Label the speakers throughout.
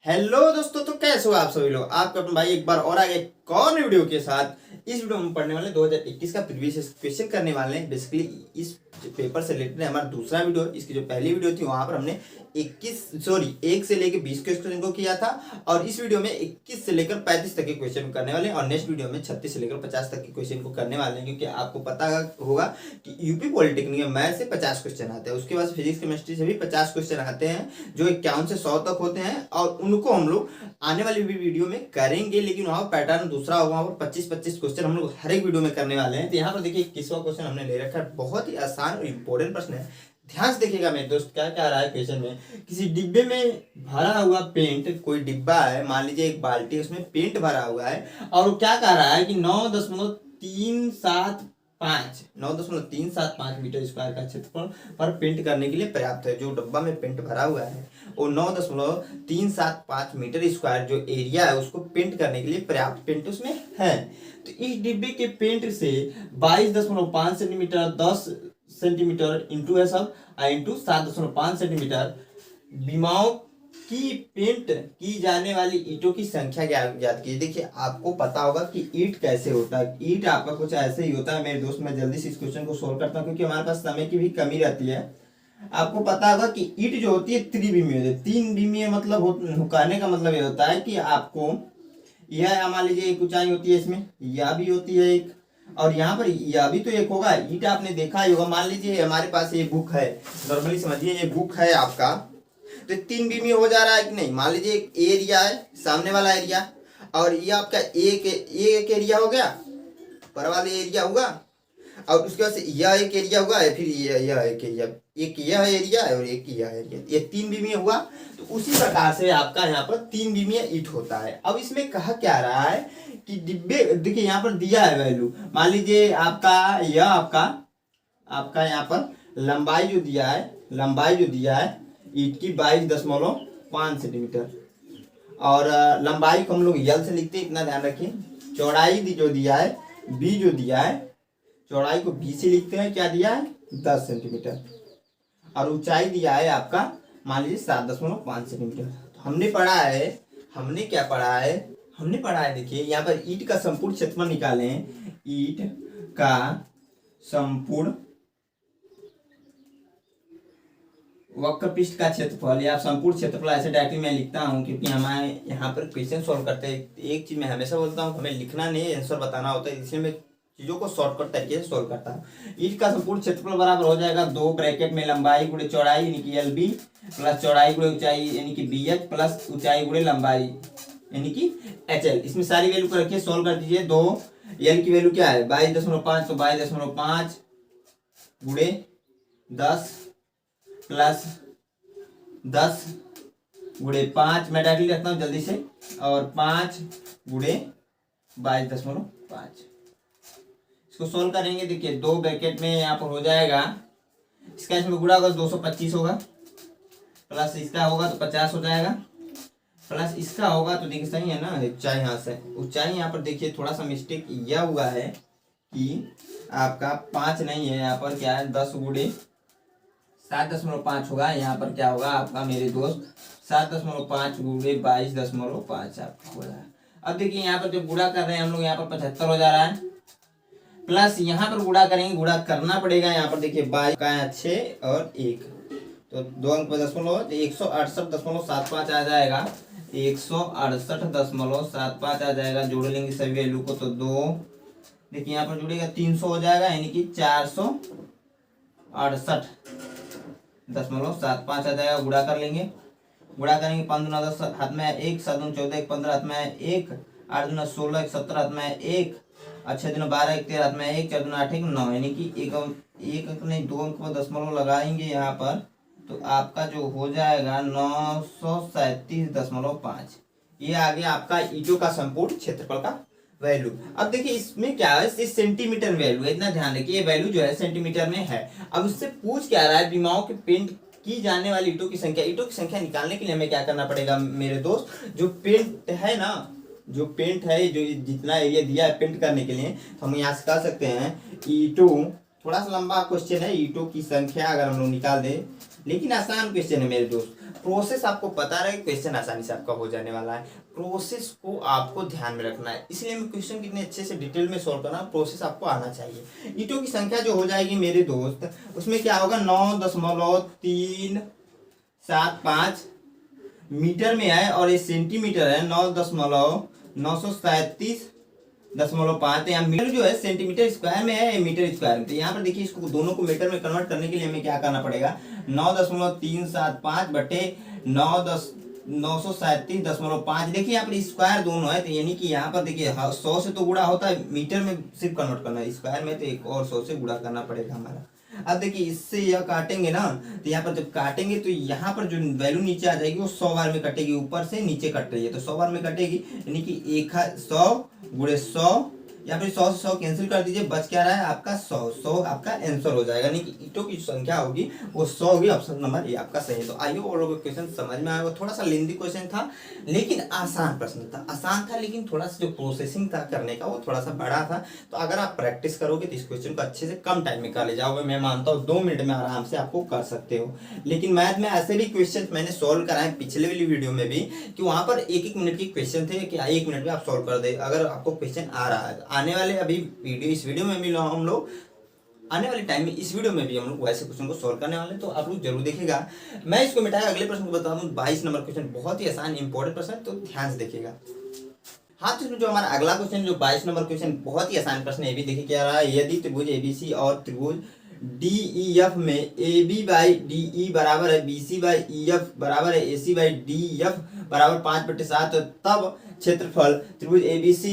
Speaker 1: Hello दोस्तों, तो कैसे हो आप सभी लोग। आपका अपना भाई एक बार और आ गया एक और वीडियो के साथ। इस वीडियो में हम पढ़ने वाले 2021 का प्रीवियस क्वेश्चन करने वाले हैं। बेसिकली इस पेपर से रिलेटेड है हमारा दूसरा वीडियो। इसकी जो पहली वीडियो थी वहां पर हमने 1 से लेकर 20 के क्वेश्चन को किया था, और इस वीडियो में 21 से लेकर 35 तक के क्वेश्चन करने वाले हैं, और नेक्स्ट वीडियो में 36 से लेकर 50 तक के क्वेश्चन को करने वाले हैं। क्योंकि आपको पता होगा कि यूपी पॉलिटेक्निक में मैथ से 50 क्वेश्चन आते हैं, उसके बाद फिजिक्स केमिस्ट्री से भी 50 क्वेश्चन आते हैं, जो 51 से 100 तक होते हैं, और उनको हम लोग आने वाली भी वीडियो में करेंगे। लेकिन वहां पैटर्न दूसरा होगा, वहां पर 25-25 क्वेश्चन हम लोग हर एक वीडियो में करने वाले हैं। तो यहाँ पर देखिए 21वां क्वेश्चन हमने ले रखा है, बहुत ही आसान और इंपॉर्टेंट प्रश्न है। ध्यान से देखिएगा मेरे दोस्त, क्या क्या रहा है क्वेश्चन में। किसी डिब्बे में भरा हुआ पेंट, कोई डिब्बा है, मान लीजिए एक बाल्टी है, उसमें पेंट भरा हुआ है, और वो क्या कह रहा है कि 9.375 मीटर स्क्वायर का क्षेत्रफल पर पेंट करने के लिए पर्याप्त है। जो डब्बा में पेंट भरा हुआ है वो 9.375 मीटर स्क्वायर जो एरिया है उसको पेंट करने के लिए पर्याप्त पेंट उसमें है। तो इस डिब्बे के पेंट से 22.5 सेंटीमीटर, 10 सेंटीमीटर इंटू है सब, इंटू 7.5 सेंटीमीटर विमाओं की पेंट की जाने वाली ईंटों की संख्या ज्ञात कीजिए। देखिए आपको पता होगा कि ईंट कैसे होता है। ईंट आपका कुछ ऐसे ही होता है मेरे दोस्त। मैं जल्दी से इस क्वेश्चन को सोल्व करता हूँ क्योंकि हमारे पास समय की भी कमी रहती है। आपको पता होगा कि ईंट जो होती है त्रिविमीय होती है। 3 विमीय मतलब कहने का मतलब ये होता है कि आपको यह मान लीजिए एक ऊंचाई होती है, इसमें यह भी होती है एक, और यहाँ पर यह भी तो एक होगा। ईंट आपने देखा ही होगा। मान लीजिए हमारे पास ये बुक है, नॉर्मली समझिए ये बुक है आपका, तो 3 बीमी हो जा रहा है कि नहीं। मान लीजिए एक एरिया है, सामने वाला एरिया, और ये आपका एक एरिया हो गया, पर वाला एरिया हुआ, और उसके बाद से यह एक एरिया हुआ है, फिर यह एक एरिया, एक यह एरिया है और एक यह एरिया, ये 3 बीमी हुआ। तो उसी प्रकार से आपका यहाँ पर 3 बीमी ईंट होता है। अब इसमें कहा क्या रहा है कि डिब्बे, देखिए यहाँ पर दिया है वैल्यू। मान लीजिए आपका यह आपका यहाँ पर लंबाई जो दिया है ईंट की 22.5 सेंटीमीटर, और लंबाई को हम लोग यल से लिखते हैं, इतना ध्यान रखिए। चौड़ाई जो दिया है, बी जो दिया है, चौड़ाई को बी से लिखते हैं, क्या दिया है 10 सेंटीमीटर, और ऊंचाई दिया है आपका मान लीजिए 7.5 सेंटीमीटर। तो हमने क्या पढ़ा है देखिए यहाँ पर ईंट का संपूर्ण क्षेत्रफल निकालें। ईंट का संपूर्ण वक्र पृष्ठ का क्षेत्रफल, या संपूर्ण क्षेत्रफल ऐसे डायरेक्टली मैं लिखता हूँ क्योंकि हमारे यहाँ पर क्वेश्चन सॉल्व करते हैं। एक चीज मैं हमेशा बोलता हूँ, हमें लिखना नहीं आंसर बताना होता है, इसलिए मैं चीजों को शॉर्टकट तरीके से सॉल्व करता हूँ। ईंट का संपूर्ण क्षेत्रफल बराबर हो जाएगा 2 ब्रैकेट में लंबाई गुणे चौड़ाई यानी कि एल बी, प्लस चौड़ाई गुणे ऊंचाई यानी कि बी एच, प्लस ऊंचाई गुणे लंबाई यानी कि एच एल। इसमें सारी वैल्यू को रखिए, सॉल्व कर दीजिए। 2 एल की वैल्यू क्या है 22.5, तो 22.5 गुणे 10 प्लस 10 गुणे 5, मैं डायरेक्टली रखता हूँ जल्दी से, और 5 गुणे 22.5। इसको सोल्व करेंगे। देखिए 2 ब्रैकेट में यहाँ पर हो जाएगा, इसका इसमें गुणा होगा 225 होगा, प्लस इसका होगा तो 50 हो जाएगा, प्लस इसका होगा तो देखिए सही है ना, ऊंचाई यहाँ से, ऊंचाई यहाँ पर देखिए थोड़ा सा मिस्टेक यह हुआ है कि आपका 5 नहीं है, यहाँ पर क्या है 10 गुणे 7.5 होगा। यहाँ पर क्या होगा आपका मेरे दोस्त 7.5 गुणे 22.5 आपका हो रहा है। अब देखिए यहाँ पर जब गुणा कर रहे हैं हम लोग, यहाँ पर 75 हो जा रहा है, प्लस यहाँ पर गुणा करेंगे, गुणा करना पड़ेगा। यहाँ पर देखिए 22 का 6 और 1, तो 2 अंक पर दशमलव, तो 168.75 आ जाएगा, 168.75 आ जाएगा। जोड़ लेंगे सभी वैल्यू को तो 2, देखिए यहाँ पर जुड़ेगा 300 हो जाएगा, यानी कि 468.75 आ जाएगा। गुणा कर लेंगे, 15 10 हाथ में 1, 7 14 1 15 हाथ में 1, 8 2 16 1 17 हाथ में 1, 6 दिन 12 1 13 हाथ में 1, 4 2 8 1 9, यानी कि एक अंक नहीं 2 अंक पर दशमलव लगाएंगे यहाँ पर, तो आपका जो हो जाएगा 937.5। ये आ गया आपका ईंटों का संपूर्ण क्षेत्रफल का वैल्यू। अब देखिए इसमें क्या है, इस सेंटीमीटर में वैल्यू है, इतना ध्यान रखिए, ये वैल्यू जो है सेंटीमीटर में है। अब उससे पूछ क्या रहा है, विमाओं के पेंट की जाने वाली ईंटों की संख्या निकालने के लिए हमें क्या करना पड़ेगा मेरे दोस्त, जो पेंट है ना, जो पेंट है, जो जितना एरिया दिया है पेंट करने के लिए, तो हम यहाँ से कह सकते हैं ईंटों, थोड़ा सा लंबा क्वेश्चन है, ईंटों की संख्या अगर हम लोग निकाल दें, लेकिन आसान क्वेश्चन है मेरे दोस्त। प्रोसेस आपको पता रहे, क्वेश्चन आसानी से आपका हो जाने वाला है। प्रोसेस को आपको ध्यान में रखना है, इसलिए मैं क्वेश्चन कितने अच्छे से डिटेल में सोल्व करना, प्रोसेस आपको आना चाहिए। ईंटों की संख्या जो हो जाएगी मेरे दोस्त, उसमें क्या होगा 9.375 मीटर में है, और ये सेंटीमीटर है 9.937.5। यहाँ मीटर जो है सेंटीमीटर स्क्वायर में है, मीटर स्क्वायर में। तो यहाँ पर देखिए इसको दोनों को मीटर में कन्वर्ट करने के लिए हमें क्या करना पड़ेगा, 9.375 बटे 937.5। देखिए यहाँ पर स्क्वायर दोनों है, तो यानी कि यहाँ पर देखिए 100 से तो गुणा होता है, मीटर में सिर्फ कन्वर्ट करना है, स्क्वायर में तो एक और 100 से गुणा करना पड़ेगा हमारा। अब देखिए इससे यह काटेंगे ना, तो यहाँ पर जब काटेंगे तो यहाँ पर जो वैल्यू नीचे आ जाएगी वो 100 बार में कटेगी, ऊपर से नीचे कट रही है तो 100 बार में कटेगी, यानी कि 100 गुणे 100, या फिर 100 से 100 कैंसिल कर दीजिए, बच क्या रहा है आपका 100 आपका आंसर हो जाएगा, यानी कि ईंटों की संख्या होगी वो 100 होगी। ऑप्शन नंबर ए आपका सही है। तो आइए और लोगों को क्वेश्चन समझ में आया, थोड़ा सा लेंथी क्वेश्चन था लेकिन आसान प्रश्न था, आसान था लेकिन थोड़ा सा जो प्रोसेसिंग था करने का वो थोड़ा सा बड़ा था। तो अगर आप प्रैक्टिस करोगे तो इस क्वेश्चन को अच्छे से कम टाइम में कर ले जाओगे, मैं मानता हूँ 2 मिनट में आराम से आपको कर सकते हो। लेकिन मैथ में ऐसे भी क्वेश्चन मैंने सोल्व कराए पिछले वाली वीडियो में भी, कि वहां पर 1-1 मिनट के क्वेश्चन थे कि 1 मिनट में आप सोल्व कर दे, अगर आपको क्वेश्चन आ रहा है। आने वाले अभी वीडियो, इस वीडियो में भी हम लोग आने वाले टाइम में इस वीडियो में भी हम लोग वैसे क्वेश्चन को सोल्व करने वाले हैं, तो आप लोग जरूर देखिएगा। मैं इसको मिटाया अगले प्रश्न को बता दूं, 22 नंबर क्वेश्चन बहुत ही आसान इंपॉर्टेंट प्रश्न, तो ध्यान से देखिएगा। हाँ, तो जो हमारा अगला क्वेश्चन जो 22 नंबर क्वेश्चन बहुत ही आसान प्रश्न है, ये भी देखिए क्या रहा है। यदि त्रिभुज एबीसी और त्रिभुज DEF में AB बाई DE बराबर है BC बाई EF बराबर है AC बाई DF बराबर 5/7, तब क्षेत्रफल त्रिभुज ABC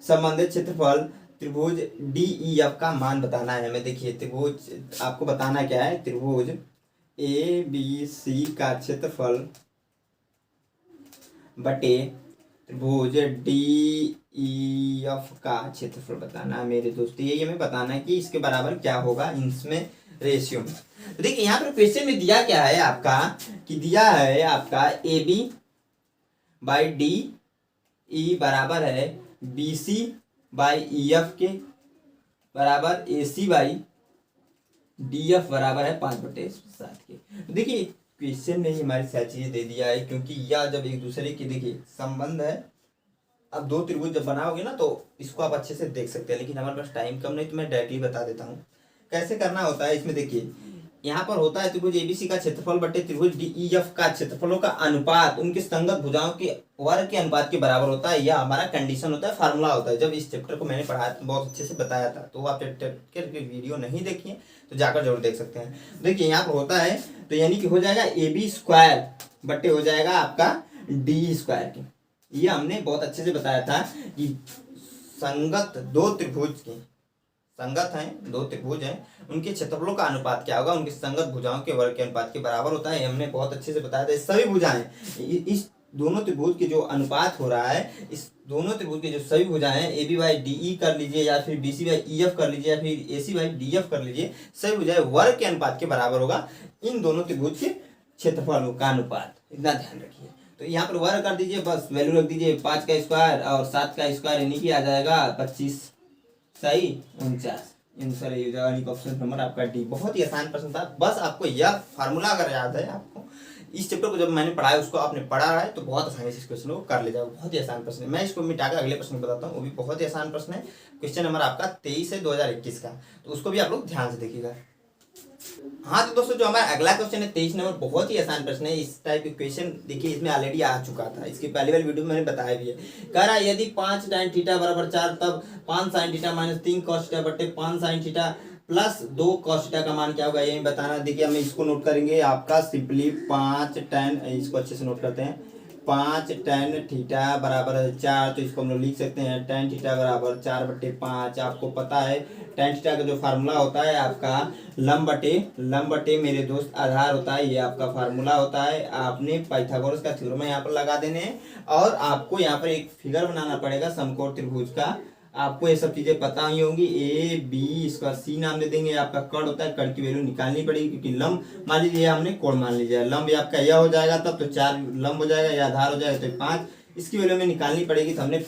Speaker 1: संबंधित क्षेत्रफल त्रिभुज DEF का मान बताना है हमें। देखिए त्रिभुज आपको बताना क्या है, त्रिभुज ABC का क्षेत्रफल बटे त्रिभुज DEF का क्षेत्रफल बताना है मेरे दोस्त। यही हमें बताना है कि इसके बराबर क्या होगा इसमें रेशियो में। तो देखिए यहाँ पर क्वेश्चन में दिया क्या है आपका, कि दिया है आपका AB बाई DE बराबर है BC बाई EF के बराबर AC बाई DF बराबर है 5/7 के। देखिए क्वेश्चन में ही हमारी सारी चीजें दे दिया है, क्योंकि यह जब एक दूसरे के देखिए संबंध है, अब 2 त्रिभुज जब बनाओगे ना तो इसको आप अच्छे से देख सकते हैं, लेकिन हमारे पास टाइम कम नहीं तो मैं डायरेक्टली बता देता हूँ कैसे करना होता है। इसमें देखिए यहाँ पर होता है त्रिभुज एबीसी का क्षेत्रफल बटे त्रिभुज DEF का क्षेत्रफलों का अनुपात उनके संगत भुजाओं के वर्ग के अनुपात के बराबर होता है। यह हमारा कंडीशन होता है, फार्मूला होता है। जब इस चैप्टर को मैंने पढ़ाया तो बहुत अच्छे से बताया था, तो आप चैप्टर की वीडियो नहीं देखिए तो जाकर जरूर देख सकते हैं। देखिए यहाँ पर होता है, तो यानी कि हो जाएगा AB स्क्वायर बटे हो जाएगा आपका DE स्क्वायर के। ये हमने बहुत अच्छे से बताया था कि संगत 2 त्रिभुज के, संगत हैं 2 त्रिभुज हैं, उनके क्षेत्रफलों का अनुपात क्या होगा, उनके संगत भुजाओं के वर्ग के अनुपात के बराबर होता है। हमने बहुत अच्छे से बताया था। सभी भुजाएं, इस दोनों त्रिभुज के जो अनुपात हो रहा है, इस दोनों त्रिभुज के जो सभी भुजाएं हैं, AB बाई DE कर लीजिए या फिर BC बाई EF कर लीजिए या फिर AC बाई DF कर लीजिए, सभी भुजाएं वर्ग के अनुपात के बराबर होगा इन दोनों त्रिभुज के क्षेत्रफलों का अनुपात। इतना ध्यान रखिए। तो यहाँ पर वर्ग कर दीजिए, बस वैल्यू रख दीजिए 5 का स्क्वायर और 7 का स्क्वायर, यानी कि आ जाएगा 25 सही 49 आंसर है, यानी कि ऑप्शन नंबर आपका डी। बहुत ही आसान प्रश्न था, बस आपको यह फार्मूला अगर याद है, आपको इस चैप्टर को जब मैंने पढ़ाया उसको आपने पढ़ा है तो बहुत आसानी से इस क्वेश्चन को कर ले जाओगे। बहुत ही आसान प्रश्न है। मैं इसको मिटाकर अगले प्रश्न को बताता हूँ, वो भी बहुत ही आसान प्रश्न है। क्वेश्चन नंबर आपका 23 है 2021 का, तो उसको भी आप लोग ध्यान से देखिएगा। हाँ तो दोस्तों जो हमारा अगला क्वेश्चन है 23 नंबर, बहुत ही आसान प्रश्न है। इस टाइप के क्वेश्चन देखिए इसमें ऑलरेडी आ चुका था, इसकी पहली वाली वीडियो में मैंने बताया भी है। कह रहा है यदि 5 tan थीटा बराबर 4 तब 5 sin theta minus 3 cos theta बटे 5 sin theta plus 2 cos theta का मान क्या होगा, यही बताना। देखिए हम इसको नोट करेंगे आपका सिंपली 5 tan, इसको अच्छे से नोट करते हैं, 5 tan थीटा बराबर है 4, तो इसको हम लोग लिख सकते हैं tan थीटा बराबर 4/5। आपको पता है tan थीटा का जो फार्मूला होता है आपका लंब बटे मेरे दोस्त आधार होता है, ये आपका फार्मूला होता है। आपने पाइथागोरस का थ्योरम यहाँ पर लगा देने हैं और आपको यहाँ पर एक फिगर बनाना पड़ेगा समकोण त्रिभुज का। आपको ये सब चीजें पता ही होंगी। A B इसका C नाम दे देंगे, आपका कर्ण होता है, कर्ण की वैल्यू निकालनी पड़ेगी क्योंकि लंब मान लीजिए हमने कोण मान लीजिए, लंब आपका यह हो जाएगा तब तो 4 लंब हो जाएगा, या आधार हो जाएगा तो 5, इसकी वैल्यू में निकालनी पड़ेगी। तो हमने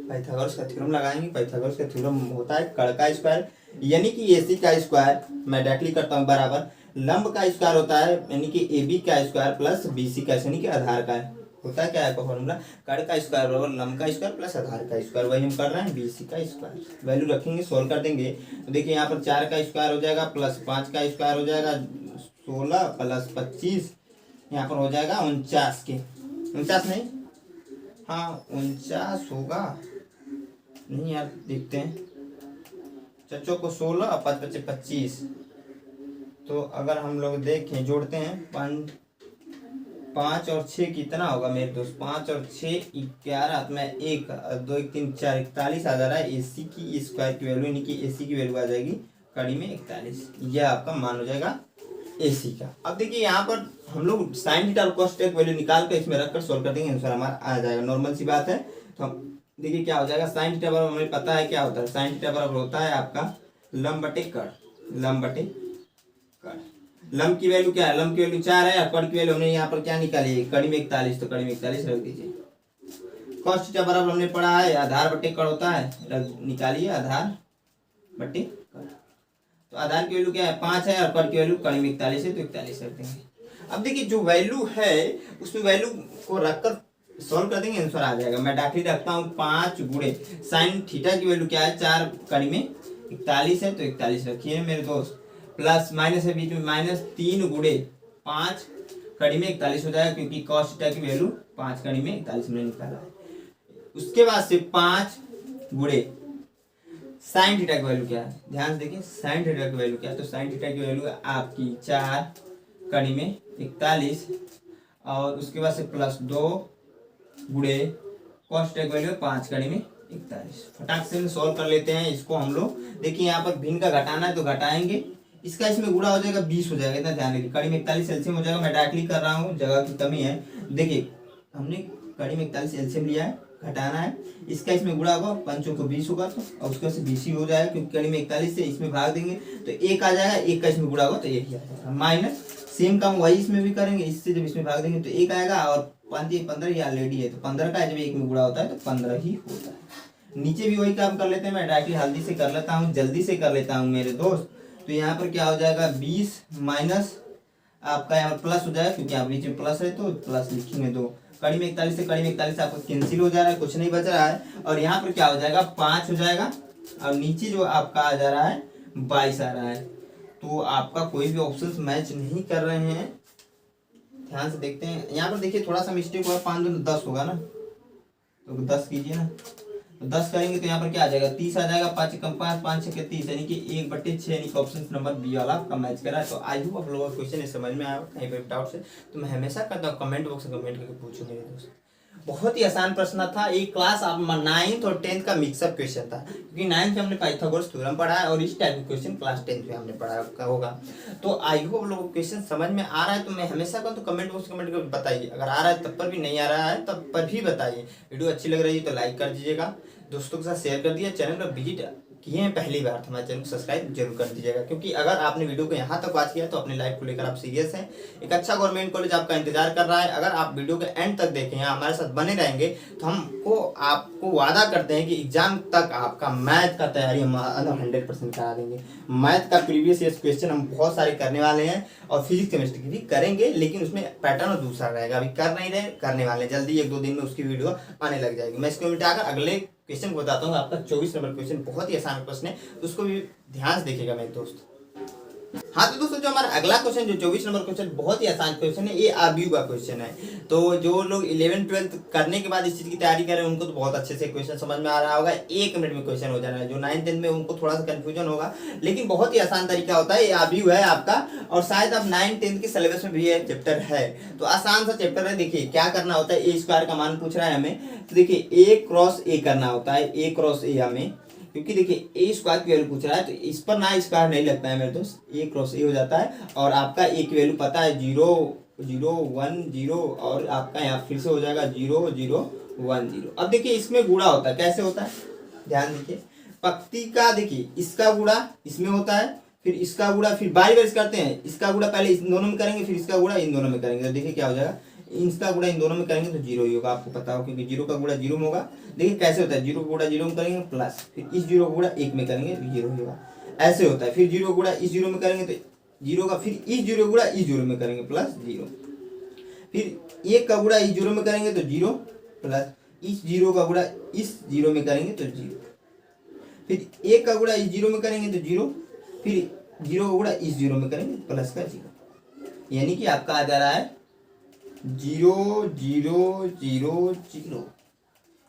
Speaker 1: पाइथागोरस का थ्योरम लगाएंगे। पाइथागोरस का थ्योरम होता है कर्ण का स्क्वायर, यानी कि AC का स्क्वायर, मैं डायरेक्टली करता हूँ बराबर लंब का स्क्वायर होता है यानी कि ए बी का स्क्वायर प्लस बी सी का यानी कि आधार का होता है क्या है फॉर्मूला, कड़ का स्क्वायर बराबर लंब का स्क्वायर प्लस आधार का स्क्वायर, वही हम कर रहे हैं बी सी का स्क्वायर। वैल्यू रखेंगे सोल्व कर देंगे तो देखिए यहाँ पर 4 का स्क्वायर हो जाएगा प्लस 5 का स्क्वायर हो जाएगा 16 प्लस 25, यहाँ पर हो जाएगा 49 के 49 नहीं, हाँ 49 होगा नहीं यार, देखते हैं चच्चों को 16 और 5 बच्चे 25, तो अगर हम लोग देखें जोड़ते हैं 5 और 6 कितना होगा मेरे दोस्त, 5 और 6 11 में 1 2 1 3 4 41 आ जा रहा है। AC की स्क्वायर की वैल्यू यानी कि AC की वैल्यू आ जाएगी कड़ी में 41, यह आपका मान हो जाएगा AC का। अब देखिए यहाँ पर हम लोग साइन थीटा और कॉस थीटा की वैल्यू निकाल कर इसमें रखकर सोल्व कर देंगे, आंसर हमारा आ जाएगा, नॉर्मल सी बात है। तो हम देखिए क्या हो जाएगा, साइन थीटा बराबर हमें पता है क्या होता है, साइन थीटा बराबर होता है आपका लंब बटे कड़, लंब बटे कड़। लंब की वैल्यू क्या है, लंब की वैल्यू 4 है, कड़ की वैल्यू हमने यहाँ पर क्या निकाली है, कड़ी में 41, तो कड़ी में 41 रख दीजिए। कॉस थीटा बराबर हमने पढ़ा है आधार बटे कड़ होता है, निकालिए आधार बटे कड़। तो आधार की वैल्यू क्या है 5 है और कड़ की वैल्यू कड़ी में 41 है, तो 41 रख देंगे। अब देखिए जो वैल्यू है उसमें वैल्यू को रखकर सॉल्व कर देंगे, आंसर आ जाएगा। मैं दाखिल रखता हूँ 5 गुणे साइन थीटा की वैल्यू क्या है 4 कड़ी में 41 है, तो 41 रखिए मेरे दोस्त, प्लस माइनस है बीच में माइनस 3 गुणे 5 कड़ी में 41 हो जाएगा, क्योंकि कॉस थीटा की वैल्यू 5 कड़ी में 41 में निकाला है। उसके बाद से 5 गुणे साइन थीटा की वैल्यू क्या है, ध्यान से देखिए साइन थीटा की वैल्यू क्या है, तो साइन थीटा की वैल्यू आपकी 4 कड़ी में 41 और उसके बाद से प्लस 2 गुणे कॉस थीटा की वैल्यू 5 कड़ी में 41। फटाक से सॉल्व कर लेते हैं इसको हम लोग। देखिए यहाँ पर भिन्न का घटाना है तो घटाएंगे, इसका इसमें गुणा हो जाएगा 20 हो जाएगा, इतना ध्यान रखिए। कड़ी में 41 एलसीएम हो जाएगा, मैं डायरेक्टली कर रहा हूँ जगह की कमी है। देखिए हमने कड़ी में 41 एलसीएम लिया है, घटाना है, इसका इसमें गुणा होगा 5 को 20 होगा, तो और उसका से 20 ही हो जाएगा, क्योंकि कड़ी में 41 से इसमें भाग देंगे तो 1 आ जाएगा, 1 का इसमें गुणा होगा तो 1 ही आ जाएगा, माइनस सेम काम वही इसमें भी करेंगे, इससे जब इसमें भाग देंगे तो 1 आएगा और 5 15 ही ऑलरेडी है, तो 15 का जब 1 में गुणा होता है तो 15 ही होता है। नीचे भी वही काम कर लेते हैं, मैं डायरेक्टली हल्दी से कर लेता हूँ, जल्दी से कर लेता हूँ मेरे दोस्त। तो यहाँ पर क्या हो जाएगा 20 माइनस आपका यहाँ पर प्लस हो जाएगा, क्योंकि यहाँ बीच में प्लस है तो प्लस लिखेंगे 2, कड़ी में 41 से कड़ी में 41 आपका कैंसिल हो जा रहा है, कुछ नहीं बच रहा है, और यहाँ पर क्या हो जाएगा 5 हो जाएगा और नीचे जो आपका आ जा रहा है 22 आ रहा है, तो आपका कोई भी ऑप्शन मैच नहीं कर रहे हैं। ध्यान से देखते हैं यहाँ पर, देखिए थोड़ा सा मिस्टेक हुआ, 5 2 10 होगा ना, तो 10 कीजिए ना, तो 10 करेंगे तो यहाँ पर क्या आ जाएगा 30 आ जाएगा, 5 कम 5 5 6 30 यानी कि 1/6 यानी कि ऑप्शन नंबर बी वाला आपका मैच करा है। तो आई होप आप लोगों को क्वेश्चन समझ में आया, कहीं पर डाउट है तो मैं हमेशा कहता हूँ कमेंट बॉक्स में कमेंट करके पूछो मेरे दोस्त। बहुत ही आसान प्रश्न था, एक क्लास आप 9th और 10th का मिक्सअप क्वेश्चन था, क्योंकि 9th में हमने पाइथागोरस थ्योरम पढ़ा है और इस टाइप का क्वेश्चन क्लास 10th में हमने पढ़ा होगा। तो आई होप लोगों को क्वेश्चन समझ में आ रहा है, तो मैं हमेशा कहूँ तो कमेंट बॉक्स कमेंट करके बताइए, अगर आ रहा है तब पर भी, नहीं आ रहा है तब पर भी बताइए। वीडियो अच्छी लग रही है तो लाइक कर दीजिएगा, दोस्तों के साथ शेयर कर दिया, चैनल पर विजिट किए हैं पहली बार तो हमारे चैनल को सब्सक्राइब जरूर कर दीजिएगा, क्योंकि अगर आपने वीडियो को यहाँ तक वॉच किया तो अपनी लाइफ को लेकर आप सीरियस हैं, एक अच्छा गवर्नमेंट कॉलेज आपका इंतजार कर रहा है। अगर आप वीडियो के एंड तक देखें, हमारे साथ बने रहेंगे, तो हमको आपको वादा करते हैं कि एग्जाम तक आपका मैथ का तैयारी हम 100% करा देंगे। मैथ का प्रीवियस ईयर क्वेश्चन हम बहुत सारे करने वाले हैं और फिजिक्स केमिस्ट्री की भी करेंगे, लेकिन उसमें पैटर्न दूसरा रहेगा, अभी कर नहीं रहे, करने वाले जल्दी 1-2 दिन में उसकी वीडियो आने लग जाएगी। मैं इसको मिटाकर अगले क्वेश्चन को बताता हूँ, आपका 24 नंबर क्वेश्चन बहुत ही आसान प्रश्न है, उसको भी ध्यान से देखिएगा मेरे दोस्त। हाँ तो दोस्तों जो हमारा अगला क्वेश्चन जो 24 नंबर क्वेश्चन बहुत ही आसान क्वेश्चन है, ये आबीयू का क्वेश्चन है। तो जो लोग 11th-12th करने के बाद इस चीज की तैयारी कर रहे हैं उनको तो बहुत अच्छे से क्वेश्चन समझ में आ रहा होगा, 1 मिनट में क्वेश्चन हो जाना है। जो 9th-10th में उनको थोड़ा सा कंफ्यूजन होगा, लेकिन बहुत ही आसान तरीका होता है, ये आबीयू है आपका, और शायद अब 9th-10th के सिलेबस में भी ये चैप्टर है, तो आसान सा चैप्टर है। देखिए क्या करना होता है, ए स्क्वायर का मान पूछ रहा है हमें, तो देखिए ए क्रॉस ए करना होता है, ए क्रॉस ए हमें, क्योंकि देखिए ए स्क्वायर की वैल्यू पूछ रहा है तो इस पर ना स्क्वायर नहीं लगता है मेरे दोस्त, ए क्रॉस ए हो जाता है, और आपका ए की वैल्यू पता है 0 0 1 0, और आपका यहाँ फिर से हो जाएगा 0 0 1 0। अब देखिए इसमें गुणा होता है, कैसे होता है ध्यान देखिए, पंक्ति का देखिए इसका गुणा इसमें होता है, फिर इसका गुणा, फिर बारी बारी करते हैं, इसका गुणा पहले इन दोनों में करेंगे, फिर इसका गुणा इन दोनों में करेंगे, तो देखिए क्या हो जाएगा, इसका गुणा इन दोनों में करेंगे तो 0 ही होगा, आपको पता हो, क्योंकि 0 का गुणा 0 में होगा। देखिए कैसे होता है, 0 का गुणा 0 में करेंगे प्लस, फिर इस 0 का गुणा 1 में करेंगे 0 ही होगा, ऐसे होता है। फिर 0 का गुणा इस 0 में करेंगे तो जीरो का, फिर इस जीरो गुणा इस जीरो में करेंगे प्लस जीरो, फिर एक का गुणा इस जीरो में करेंगे तो जीरो, प्लस इस जीरो का गुणा इस जीरो में करेंगे तो जीरो, फिर एक का गुणा इस जीरो में करेंगे तो जीरो, फिर जीरो का गुणा इस जीरो में करेंगे प्लस का जीरो, यानी कि आपका आ जा रहा है 0 0 0 0,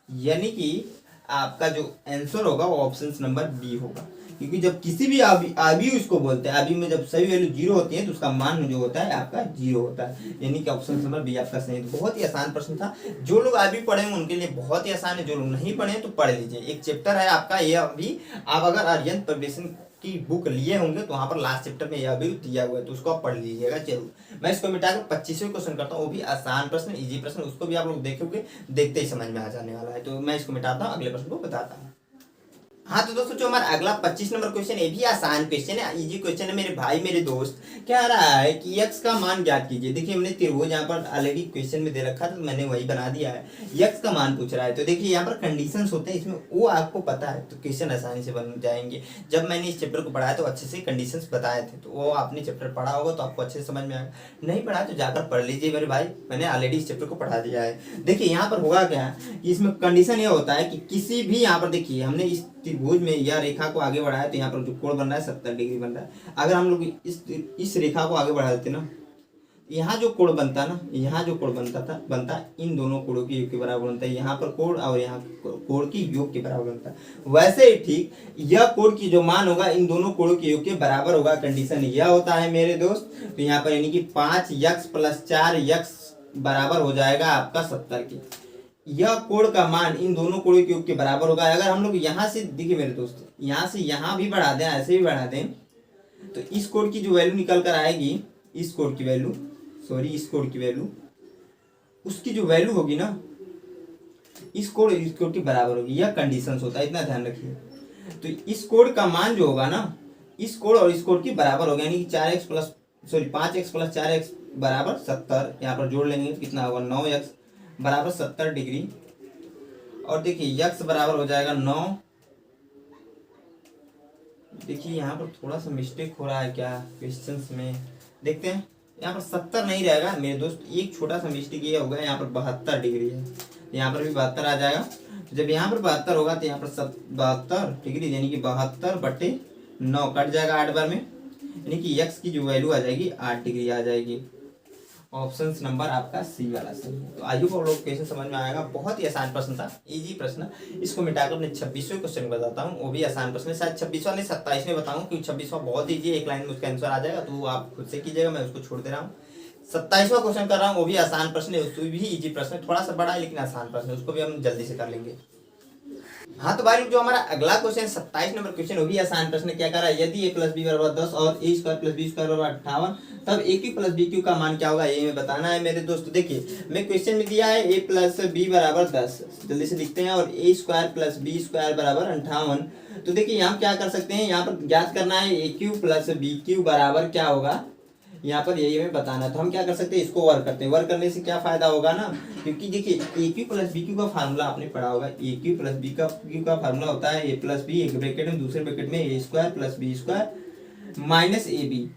Speaker 1: यानी कि आपका जो आंसर होगा वो ऑप्शन नंबर बी होगा। क्योंकि जब किसी भी आबी उसको बोलते हैं, आबी में जब सभी वैल्यू जीरो होती है तो उसका मान जो होता है आपका जीरो होता है, यानी कि ऑप्शन नंबर बी आपका सही। बहुत ही आसान प्रश्न था, जो लोग आबी पढ़े हैं उनके लिए बहुत ही आसान है, जो लोग नहीं पढ़े हैं तो पढ़ लीजिए। एक चैप्टर है आपका ये अभी, आप अगर आर्यन प्रवेशन की बुक लिए होंगे तो वहां पर लास्ट चैप्टर में यह भी दिया हुआ है, तो उसको आप पढ़ लीजिएगा जरूर। मैं इसको मिटाकर 25वें क्वेश्चन करता हूँ, वो भी आसान प्रश्न, इजी प्रश्न, उसको भी आप लोग देखोगे, देखते ही समझ में आ जाने वाला है। तो मैं इसको मिटाता हूँ, अगले प्रश्न को बताता हूँ। हाँ तो दोस्तों, जो हमारा अगला 25 नंबर क्वेश्चन, ये भी आसान क्वेश्चन है, इजी क्वेश्चन है मेरे भाई मेरे दोस्त। क्या रहा है कि x का मान ज्ञात कीजिए। देखिए हमने त्रिभुज यहाँ पर ऑलरेडी क्वेश्चन में दे रखा था, तो मैंने वही बना दिया है। x का मान पूछ रहा है, तो देखिए यहाँ पर कंडीशंस होते हैं, इसमें वो आपको पता है तो क्वेश्चन आसानी से बन जाएंगे। जब मैंने इस चैप्टर को पढ़ाया तो अच्छे से कंडीशंस बताए थे, तो वो आपने चैप्टर पढ़ा होगा तो आपको अच्छे से समझ में आएगा। नहीं पढ़ा तो जाकर पढ़ लीजिए मेरे भाई, मैंने ऑलरेडी इस चैप्टर को पढ़ा दिया है। देखिए यहाँ पर होगा क्या, इसमें कंडीशन ये होता है कि किसी भी, यहाँ पर देखिए हमने इस त्रिभुज में यह रेखा को आगे बढ़ाया तो यहाँ पर जो कोण बन रहा है 70 डिग्री बन रहा है। अगर हम लोग इस रेखा को आगे बढ़ा देते ना, यहाँ जो कोण बनता ना, यहाँ जो कोण बनता इन दोनों कोणों के योग के बराबर बनता है। यहाँ पर कोण और यहाँ कोण की योग के बराबर बनता है। वैसे ही ठीक यह कोण की जो मान होगा इन दोनों कोणों के योग के बराबर होगा। कंडीशन यह होता है मेरे दोस्त, तो यहाँ पर यानी कि 5x + 4x बराबर हो जाएगा आपका 70 की। यह कोण का मान इन दोनों कोणों के योग के बराबर होगा। अगर हम लोग यहाँ से, देखिए मेरे दोस्त, यहाँ से यहाँ भी बढ़ा दें, ऐसे भी बढ़ा दें, तो इस कोण की जो वैल्यू निकल कर आएगी, इस कोण की वैल्यू, सॉरी इस कोण की वैल्यू, उसकी जो वैल्यू होगी ना, इस कोण के बराबर होगी। यह कंडीशंस होता है, इतना ध्यान रखिए। तो इस कोण का मान जो होगा ना, इस कोण और इस कोण की बराबर होगा, यानी कि 5x + 4x बराबर 70। यहाँ पर जोड़ लेंगे कितना होगा, 9x बराबर 70 डिग्री। और देखिए x बराबर हो जाएगा 9। देखिए यहाँ पर थोड़ा सा मिस्टेक हो रहा है क्या क्वेश्चंस में, देखते हैं। यहाँ पर 70 नहीं रहेगा मेरे दोस्त, एक छोटा सा मिस्टेक ये होगा, यहाँ पर 72 डिग्री है, यहाँ पर भी 72 आ जाएगा। जब यहाँ पर 72 होगा तो यहाँ पर 72 डिग्री, यानी कि 72/9 कट जाएगा 8 बार में, यानी कि x की जो वैल्यू आ जाएगी 8 डिग्री आ जाएगी। ऑप्शन नंबर आपका सी वाला सही है। तो आई होप आप लोग कैसे समझ में आएगा। बहुत ही आसान प्रश्न था, इजी प्रश्न। इसको मिटाकर अपने 26वें क्वेश्चन बताता हूँ, वो भी आसान प्रश्न है। शायद 26वां नहीं 27वें बताऊँ, क्योंकि 26वां बहुत ईजी है, एक लाइन में उसका आंसर आ जाएगा, तो आप खुद से कीजिएगा, मैं उसको छोड़ दे रहा हूँ। 27वां क्वेश्चन कर रहा हूँ, वो भी आसान प्रश्न है, उसको भी इजी प्रश्न है, थोड़ा सा बड़ा है लेकिन आसान प्रश्न है, उसको भी हम जल्दी से कर लेंगे। हाँ तो भाई जो हमारा अगला क्वेश्चन 27 नंबर क्वेश्चन, वो भी आसान प्रश्न क्या कर रहा है, यदि a + b = 10 और a² + b² = 58, तब aq + bq का मान क्या होगा, ये हमें बताना है मेरे दोस्त। देखिए मैं क्वेश्चन में दिया है a + b = 10, जल्दी से लिखते हैं, और a² + b² = 58। तो देखिए यहाँ क्या कर सकते हैं, यहाँ पर ज्ञात करना है aq + bq बराबर क्या होगा, यहाँ पर यही हमें बताना। तो हम क्या कर सकते हैं, इसको वर्क करते हैं। वर्क करने से क्या फायदा होगा ना, क्योंकि देखिए AQ + BQ का फार्मूला आपने पढ़ा होगा। AQ + BQ का फार्मूला होता है a + b, एक ब्रैकेट में, दूसरे ब्रैकेट में a² + b² - ab।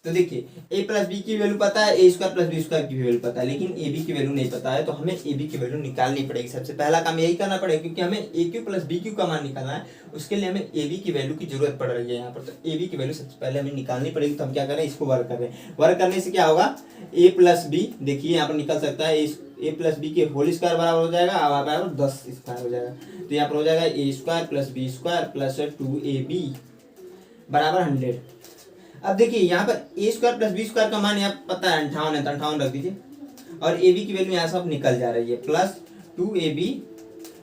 Speaker 1: तो देखिए a + b की वैल्यू पता है, a² + b² की वैल्यू पता है, लेकिन ab की वैल्यू नहीं पता है, तो हमें ab की वैल्यू निकालनी पड़ेगी। सबसे पहला काम यही करना पड़ेगा, क्योंकि हमें AQ + BQ का मान निकालना है, उसके लिए हमें ab की वैल्यू की जरूरत पड़ रही है यहाँ पर। तो ab की वैल्यू सबसे पहले हमें निकालनी पड़ेगी। तो हम क्या करें, इसको वर्क कर रहे हैं। वर्क करने से क्या होगा, a + b, देखिए यहाँ पर निकल सकता है, a + b के होल स्क्वायर बराबर हो जाएगा, बराबर 10 स्क्वायर हो जाएगा। तो यहाँ पर हो जाएगा a² + b² + 2ab बराबर 100। अब देखिए यहाँ पर a² + b² का मान यहाँ पता है 58 है, तो 58 रख दीजिए, और ab की वैल्यू यहाँ सब निकल जा रही है, प्लस 2ab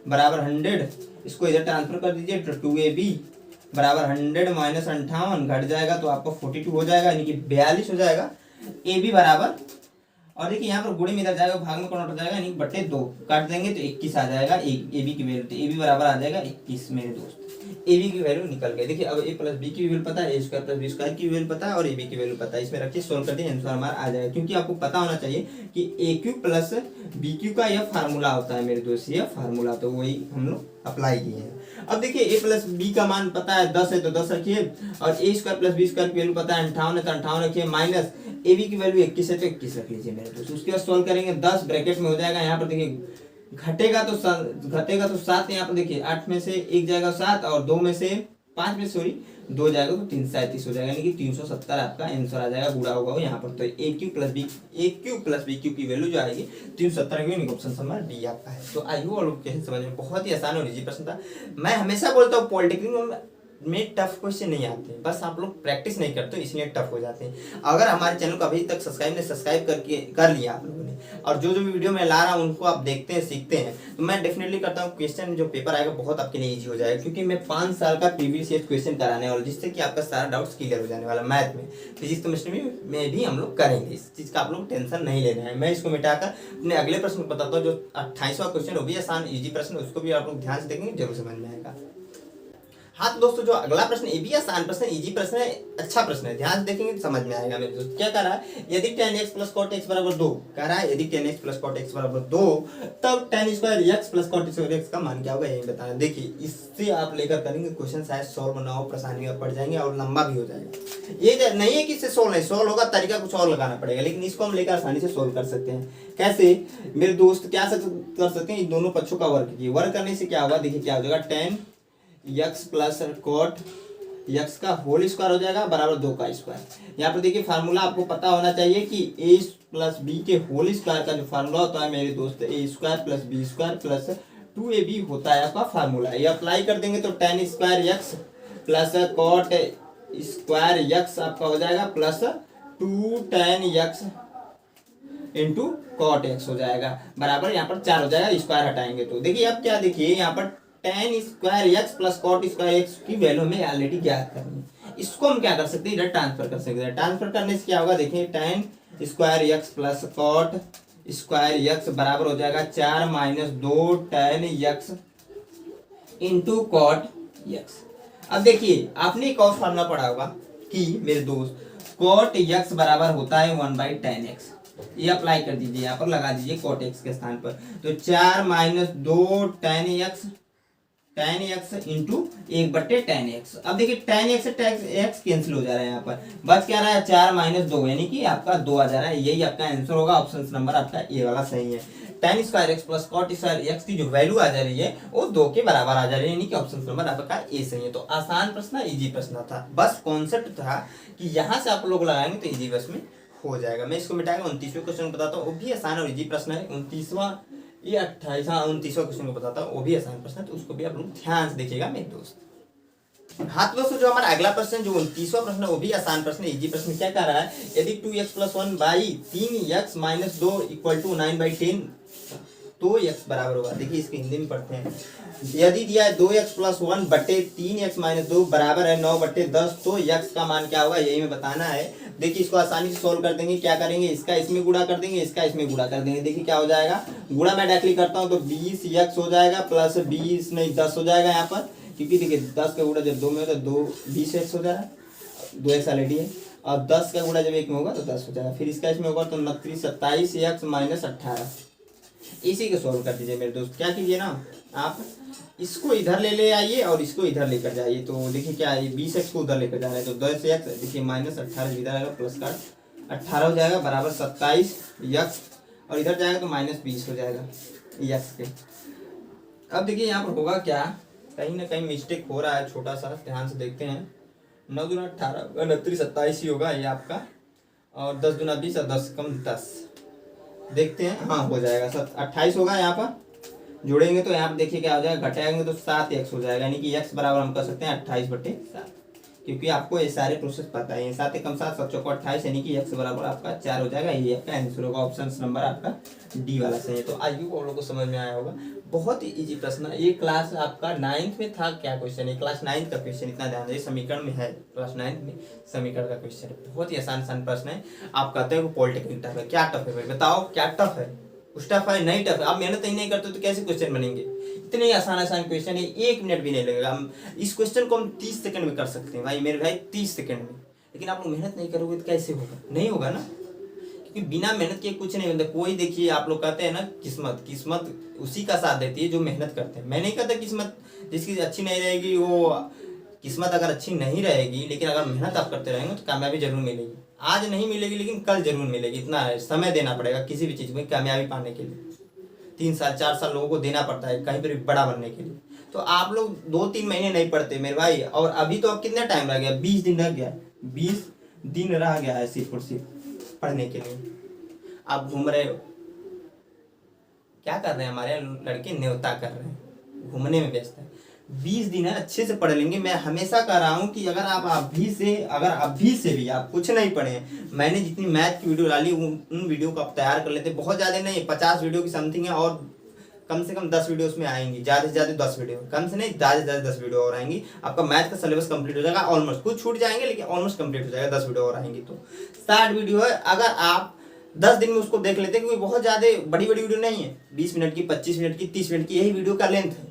Speaker 1: बराबर 100। इसको इधर ट्रांसफर कर दीजिए, तो 2ab बराबर 100 - 58 घट जाएगा, तो आपको 42 हो जाएगा, यानी कि 42 हो जाएगा। ab बराबर और देखिए यहाँ पर गुणे में इधर जाएगा, भाग में कौन हट जाएगा, यानी बटे 2 काट देंगे तो 21 आ जाएगा। ए बी की वैल्यू, तो ए बी बराबर आ जाएगा 21 मेरे दोस्त। ए बी की वैल्यू निकल गई। देखिए अब ए प्लस बी की वैल्यू पता है, ए स्क्वायर प्लस बी स्क्वायर की वैल्यू पता है और ए बी की वैल्यू पता है। इसमें रखिए, सोल्व कर दिए, आंसर हमारा आ जाएगा। क्योंकि आपको पता होना चाहिए कि ए क्यू प्लस बी क्यू का यह फार्मूला होता है मेरे दोस्त, यह फार्मूला, तो वही हम लोग अप्लाई किए हैं। अब देखिए ए प्लस बी का मान पता है 10 है तो 10 रखिए, और ए स्क्वायर प्लस बी स्क्वायर की वैल्यू पता है 58 है तो 58 रखिए, माइनस ए बी की वैल्यू 21 है तो 21 रख लीजिए मेरे दोस्त। उसके बाद सोल्व करेंगे, 10 ब्रैकेट में हो जाएगा। यहाँ पर देखिए घटेगा तो 7, यहाँ पर देखिए 8 में से 1 जाएगा 7 और 2 में से 5 में सॉरी 2 जाएगा तो 337 हो जाएगा, यानी कि 370 आपका आंसर आ जाएगा। गुणा होगा यहाँ पर, तो ए क्यू प्लस बी क्यू की वैल्यू जो आएगी 370, ऑप्शन नंबर डी आपका है। तो आई होप आप लोग कैसे समझ में, बहुत ही आसान और इजी प्रश्न था। मैं हमेशा बोलता हूँ पॉलिटेक्निक में टफ क्वेश्चन नहीं आते, बस आप लोग प्रैक्टिस नहीं करते इसलिए टफ हो जाते हैं। अगर हमारे चैनल को अभी तक सब्सक्राइब करके कर लिया आप लोगों ने, और जो भी वीडियो मैं ला रहा हूँ उनको आप देखते हैं, सीखते हैं, तो मैं डेफिनेटली करता हूँ क्वेश्चन जो पेपर आएगा बहुत आपके लिए इजी हो जाएगा। क्योंकि मैं 5 साल का प्रीवियस ईयर क्वेश्चन कराने वाला, जिससे कि आपका सारा डाउट्स क्लियर हो जाने वाला। मैथ में, फिजिक्स, केमिस्ट्री में भी हम लोग करेंगे, इस चीज़ का आप लोग टेंशन नहीं लेना है। मैं इसको मिटाकर अपने अगले प्रश्न को बताता हूँ, जो 28वां क्वेश्चन वो भी आसान इजी प्रश्न, उसको भी आप लोग ध्यान से देखेंगे, जरूर समझ में आएगा। हाँ तो दोस्तों, जो अगला प्रश्न ये भी आसान प्रश्न, इजी प्रश्न है, अच्छा प्रश्न है, ध्यान से देखेंगे तो समझ में आएगा मेरे दोस्त। क्या कह रहा है, यदि tan x plus cot x बराबर 2, कह रहा है यदि tan x plus cot x बराबर 2, तब tan square x plus cot square x का मान क्या होगा, यही बताना। देखिए इससे आप लेकर करेंगे क्वेश्चन, शायद सॉल्व ना हो, परेशानी में पड़ जाएंगे और लंबा भी हो जाएगा। ये नहीं है कि इससे सॉल्व होगा, तरीका कुछ और लगाना पड़ेगा, लेकिन इसको हम लेकर आसानी से सोल्व कर सकते हैं। कैसे मेरे दोस्त, क्या कर सकते हैं, इन दोनों पक्षों का वर्ग कीजिए। वर्ग करने से क्या होगा, देखिए क्या हो जाएगा, tan x plus cot x का होल स्क्वायर हो जाएगा बराबर 2 का स्क्वायर। यहाँ पर देखिए फार्मूला आपको पता होना चाहिए कि a प्लस बी के होल स्क्वायर का जो फार्मूला होता है मेरे दोस्त, a square plus B square plus 2ab होता है आपका फार्मूला। ये अप्लाई कर देंगे तो tan square x plus cot square x आपका हो जाएगा plus 2 tan x into cot x हो जाएगा बराबर, यहाँ पर 4 हो जाएगा, स्क्वायर हटाएंगे तो देखिए अब क्या, देखिए यहाँ पर tan square x plus cot square x की वैल्यू हमें ऑलरेडी ज्ञात करनी है। इसको हम क्या कर सकते हैं, इधर ट्रांसफर कर सकते हैं। ट्रांसफर करने से क्या होगा, देखिए tan square x plus cot square x बराबर हो जाएगा 4 minus 2 tan x into cot x। अब देखिए आपने एक और फॉर्मूला पढ़ा होगा कि मेरे दोस्त कॉट x बराबर होता है 1/tan x। ये अप्लाई कर दीजिए, यहाँ पर लगा दीजिए कॉट x के स्थान पर, तो 4 minus 2 tan x into 1/tan x। अब देखिए tan x से tan x कैंसिल हो जा रहा है, यहाँ पर बच क्या रहा है 4 माइनस 2, यानी कि आपका 2 आ जा रहा है। यही आपका आंसर होगा, ऑप्शन नंबर आपका ए वाला सही है। tan square x plus cot square x की जो वैल्यू आ जा रही है वो 2 के बराबर आ जा रही है, यानी कि ऑप्शन नंबर आपका ए सही है। तो आसान प्रश्न, इजी प्रश्न था, बस कॉन्सेप्ट था कि यहाँ से आप लोग लगाएंगे तो इजी बस में हो जाएगा। मैं इसको मिटाएगा, 29वें क्वेश्चन बताता हूँ, वो भी आसान और इजी प्रश्न है। 29वां ये 29वां क्वेश्चन को बताता हूँ, वो भी आसान प्रश्न है, तो उसको भी आप लोग ध्यान से देखिएगा मेरे दोस्त। हाँ तो दोस्तों, जो हमारा अगला प्रश्न जो 29वां प्रश्न है वो भी आसान प्रश्न, इजी प्रश्न। क्या कह रहा है, यदि 2x plus 1 by 3x minus 2 equal to 9/10 तो x बराबर होगा। देखिए इसको हिंदी में पढ़ते हैं। यदि दिया है 2x प्लस 1 बटे 3x माइनस 2 बराबर है 9/10, तो x का मान क्या होगा, यही में बताना है। देखिए इसको आसानी से सोल्व कर देंगे। क्या करेंगे, इसका इसमें गुणा कर देंगे, इसका इसमें गुणा कर देंगे। देखिए क्या हो जाएगा, गुणा मैं डायरेक्टली करता हूँ तो 20x हो जाएगा प्लस 10 हो जाएगा यहाँ पर, क्योंकि देखिए 10 का गुणा जब 2 में होता है 20x हो जाएगा, 2x ऑलरेडी है, और 10 का गुणा जब 1 में होगा तो 10 हो जाएगा। फिर इसका इसमें होगा तो 29 27x माइनस 18। इसी को सोल्व कर दीजिए मेरे दोस्त। क्या कीजिए ना, आप इसको इधर ले आइए और इसको इधर लेकर जाइए, तो देखिए क्या है, 20x को उधर लेकर जा रहे हैं तो 10x, देखिए माइनस 18 इधर आएगा, प्लस का 18 हो जाएगा बराबर 27x, और इधर जाएगा तो माइनस 20 हो जाएगा x के। अब देखिए यहाँ पर होगा क्या, कहीं ना कहीं मिस्टेक हो रहा है, छोटा सा ध्यान से देखते हैं। 9 दूना 18, 29 27 ही होगा ये आपका, और 10 दूना 20 और 10 कम 10, देखते हैं। हाँ हो जाएगा, 28 होगा। यहाँ पर जोड़ेंगे तो यहाँ पर देखिए क्या हो जाएगा, घटाएंगे तो 7x हो जाएगा, यानी कि x बराबर हम कर सकते हैं 28/7। क्योंकि आपको ये सारे प्रोसेस पता है। 7 एकम 7 7 चौको 28 यानी कि x बराबर आपका 4 हो जाएगा। ये आपका आंसर होगा, ऑप्शन नंबर आपका डी वाला सही है। तो आई होप आप लोगों को समझ में आया होगा। बहुत ही इजी प्रश्न है। ये क्लास आपका 9th में था क्या क्वेश्चन है, क्लास 9th का क्वेश्चन, इतना ध्यान दीजिए, समीकरण में है, क्लास 9th में समीकरण का क्वेश्चन है। बहुत ही आसान प्रश्न है। आप कहते हो पॉलिटेक्निक टफ है, क्या टफ है भाई बताओ, क्या टफ है? कुछ टफ है? नहीं टफ है। आप मेहनत ही नहीं करते तो कैसे क्वेश्चन बनेंगे? इतने आसान क्वेश्चन है, 1 मिनट भी नहीं लगेगा। हम इस क्वेश्चन को हम 30 सेकंड में कर सकते हैं भाई मेरे भाई, 30 सेकंड में। लेकिन आप लोग मेहनत नहीं करोगे तो कैसे होगा? नहीं होगा ना, क्योंकि बिना मेहनत के कुछ नहीं होता। कोई देखिए, आप लोग कहते हैं ना किस्मत उसी का साथ देती है जो मेहनत करते हैं। मैं नहीं कहता किस्मत जिसकी अच्छी नहीं रहेगी वो, किस्मत अगर अच्छी नहीं रहेगी लेकिन अगर मेहनत आप करते रहेंगे तो कामयाबी जरूर मिलेगी। आज नहीं मिलेगी लेकिन कल जरूर मिलेगी। इतना है, समय देना पड़ेगा किसी भी चीज़ में कामयाबी पाने के लिए। 3 साल 4 साल लोगों को देना पड़ता है कहीं पर भी बड़ा बनने के लिए। तो आप लोग 2-3 महीने नहीं पढ़ते मेरे भाई, और अभी तो अब कितना टाइम रह गया? 20 दिन रह गया, 20 दिन रह गया है सिर्फ और सिर्फ पढ़ने के लिए। आप घूम रहे हो, क्या कर रहे हैं हमारे लड़के? न्योता कर रहे हैं, घूमने में व्यस्त है। 20 दिन है, अच्छे से पढ़ लेंगे। मैं हमेशा कह रहा हूँ कि अगर अभी से भी आप कुछ नहीं पढ़े, मैंने जितनी मैथ की वीडियो डाली उन वीडियो को आप तैयार कर लेते। बहुत ज़्यादा नहीं, 50 वीडियो की समथिंग है, और कम से कम 10 वीडियो उसमें आएंगी, ज़्यादा से ज़्यादा 10 वीडियो, कम से नहीं ज़्यादा से ज़्यादा 10 वीडियो और आएंगी। आपका मैथ का सिलेबस कंप्लीट हो जाएगा ऑलमोस्ट, कुछ छूट जाएंगे लेकिन ऑलमोस्ट कंप्लीट हो जाएगा। 10 वीडियो और आएंगी तो 60 वीडियो है। अगर आप 10 दिन में उसको देख लेते हैं, क्योंकि बहुत ज़्यादा बड़ी वीडियो नहीं है, 20 मिनट की, 25 मिनट की, 30 मिनट की, यही वीडियो का लेंथ है,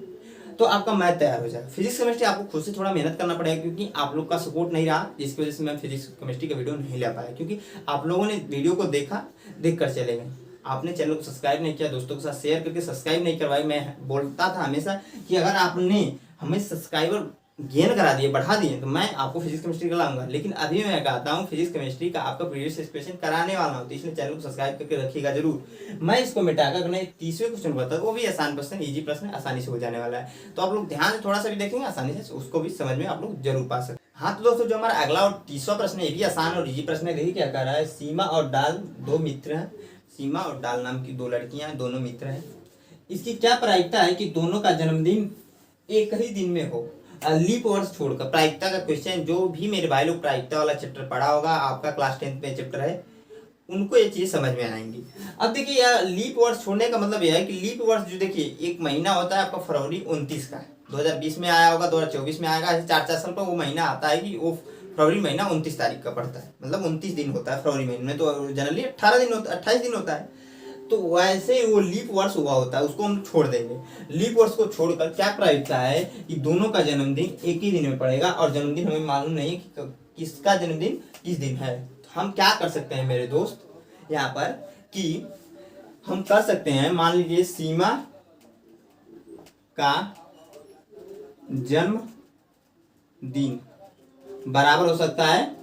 Speaker 1: तो आपका मैथ तैयार हो जाएगा। फिजिक्स केमिस्ट्री आपको खुद से थोड़ा मेहनत करना पड़ेगा, क्योंकि आप लोग का सपोर्ट नहीं रहा, जिसकी वजह से मैं फिजिक्स केमिस्ट्री का वीडियो नहीं ले पाया। क्योंकि आप लोगों ने वीडियो को देखा, देख कर चले गए, आपने चैनल को सब्सक्राइब नहीं किया, दोस्तों के साथ शेयर करके सब्सक्राइब नहीं करवाई। मैं बोलता था हमेशा कि अगर आपने हमें सब्सक्राइबर गेन करा दिए, बढ़ा दिए, तो मैं आपको फिजिक्स केमिस्ट्री का लाऊंगा। लेकिन अभी मैं कहता हूँ फिजिक्स केमिस्ट्री का आपका प्रीवियस एक्सप्रेशन कराने वाला हूँ, तो इसलिए चैनल को सब्सक्राइब करके रखिएगा जरूर। मैं इसको मिटाकर अपने 30वें क्वेश्चन बता, वो भी आसान प्रश्न, इजी प्रश्न, आसानी से हो जाने वाला है। तो आप लोग ध्यान से थोड़ा सा भी देखेंगे, आसानी से उसको भी समझ में आप लोग जरूर पा सकते। हाँ तो दोस्तों, जो हमारा अगला और 30वां प्रश्न है, ये भी आसान और इजी प्रश्न है। देखिए क्या कह रहा है, सीमा और डाल 2 मित्र हैं। सीमा और डाल नाम की 2 लड़कियां हैं, दोनों मित्र हैं। इसकी क्या प्रायिकता है कि दोनों का जन्मदिन एक ही दिन में हो, लीप वर्ष छोड़कर। प्रायिकता का क्वेश्चन, जो भी मेरे भाई लोग प्रायिकता वाला चैप्टर पढ़ा होगा, आपका क्लास 10th में चैप्टर है, उनको ये चीज समझ में आएंगी। अब देखिए यार, लीप वर्ष छोड़ने का मतलब यह है कि लीप वर्ष जो देखिए एक महीना होता है आपका फरवरी 29 का, 2020 में आया होगा, 2024 में आएगा, ऐसे 4-4 साल पर वो महीना आता है कि वो फरवरी महीना 29 तारीख का पड़ता है, मतलब 29 दिन होता है फरवरी महीने में। तो जनरली 18 दिन होता है, 28 दिन होता है। तो वैसे वो लीप वर्ष हुआ होता है, उसको हम छोड़ देंगे। लीप वर्ष को छोड़कर क्या प्रायिकता है कि दोनों का जन्मदिन एक ही दिन में पड़ेगा, और जन्मदिन हमें मालूम नहीं कि किसका जन्मदिन किस दिन है। तो हम क्या कर सकते हैं मेरे दोस्त यहाँ पर, कि हम कर सकते हैं, मान लीजिए सीमा का जन्मदिन बराबर हो सकता है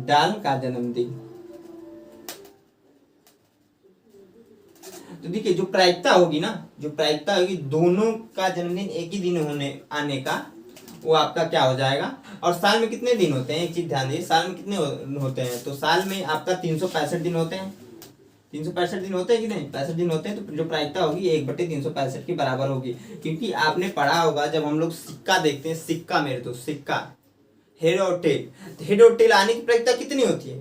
Speaker 1: डाल का जन्मदिन। तो देखिए जो प्रायिकता होगी ना, जो प्रायिकता होगी दोनों का जन्मदिन एक ही दिन आने का, वो आपका क्या हो जाएगा। और साल में कितने दिन होते हैं, एक चीज ध्यान दीजिए, साल में कितने होते हैं, तो साल में आपका 365 दिन होते हैं। 365 दिन होते हैं कि नहीं, 65 दिन होते हैं। तो जो प्रायिकता होगी 1/365 के बराबर होगी। क्योंकि आपने पढ़ा होगा, जब हम लोग सिक्का देखते हैं, सिक्का मेरे दोस्त, सिक्का हेड और टेल, हेड और टेल आने की प्रायिकता कितनी होती है?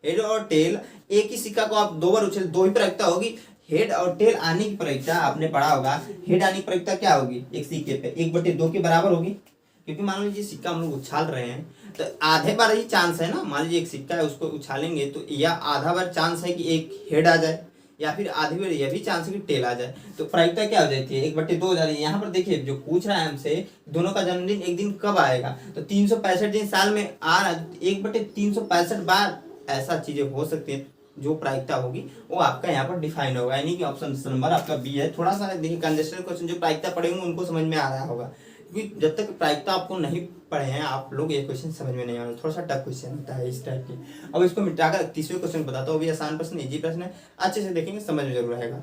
Speaker 1: हेड और टेल, एक ही सिक्का को आप 2 बार उछल, 2 ही प्रायिकता होगी। हेड और टेल आने की प्रायिकता आपने पढ़ा होगा, हेड आने की प्रायिकता क्या होगी, एक सिक्के पे 1/2 के बराबर होगी। क्योंकि मान लीजिए सिक्का हम लोग उछाल रहे हैं, तो आधे बार ही चांस है ना, मान लीजिए एक सिक्का है उसको उछालेंगे तो या आधा बार चांस है कि एक हेड आ जाए, या फिर आधी बार यह भी चांस है कि टेल आ जाए। तो प्रायिकता क्या हो जाती है, 1/2 हो जाती है। यहाँ पर देखिए जो पूछ रहा है हमसे, दोनों का जन्मदिन एक दिन कब आएगा, तो 365 दिन साल में आ रहा है, 1/365 बार ऐसा चीजें हो सकती है। जो प्रायिकता होगी वो आपका यहाँ पर डिफाइन होगा, यानी कि ऑप्शन नंबर आपका बी है। थोड़ा सा देखिए कंजेस्टेड क्वेश्चन, जो प्रायिकता पढ़ेंगे उनको समझ में आ रहा होगा, क्योंकि जब तक प्रायिकता आपको नहीं पढ़े हैं आप लोग, ये क्वेश्चन समझ में नहीं आना, थोड़ा सा टफ क्वेश्चन होता है इस टाइप के। अब इसको मिटाकर 30वें क्वेश्चन बताता हूँ, वो भी आसान प्रश्न, इजी प्रश्न है, अच्छे से देखेंगे समझ में जरूर आएगा।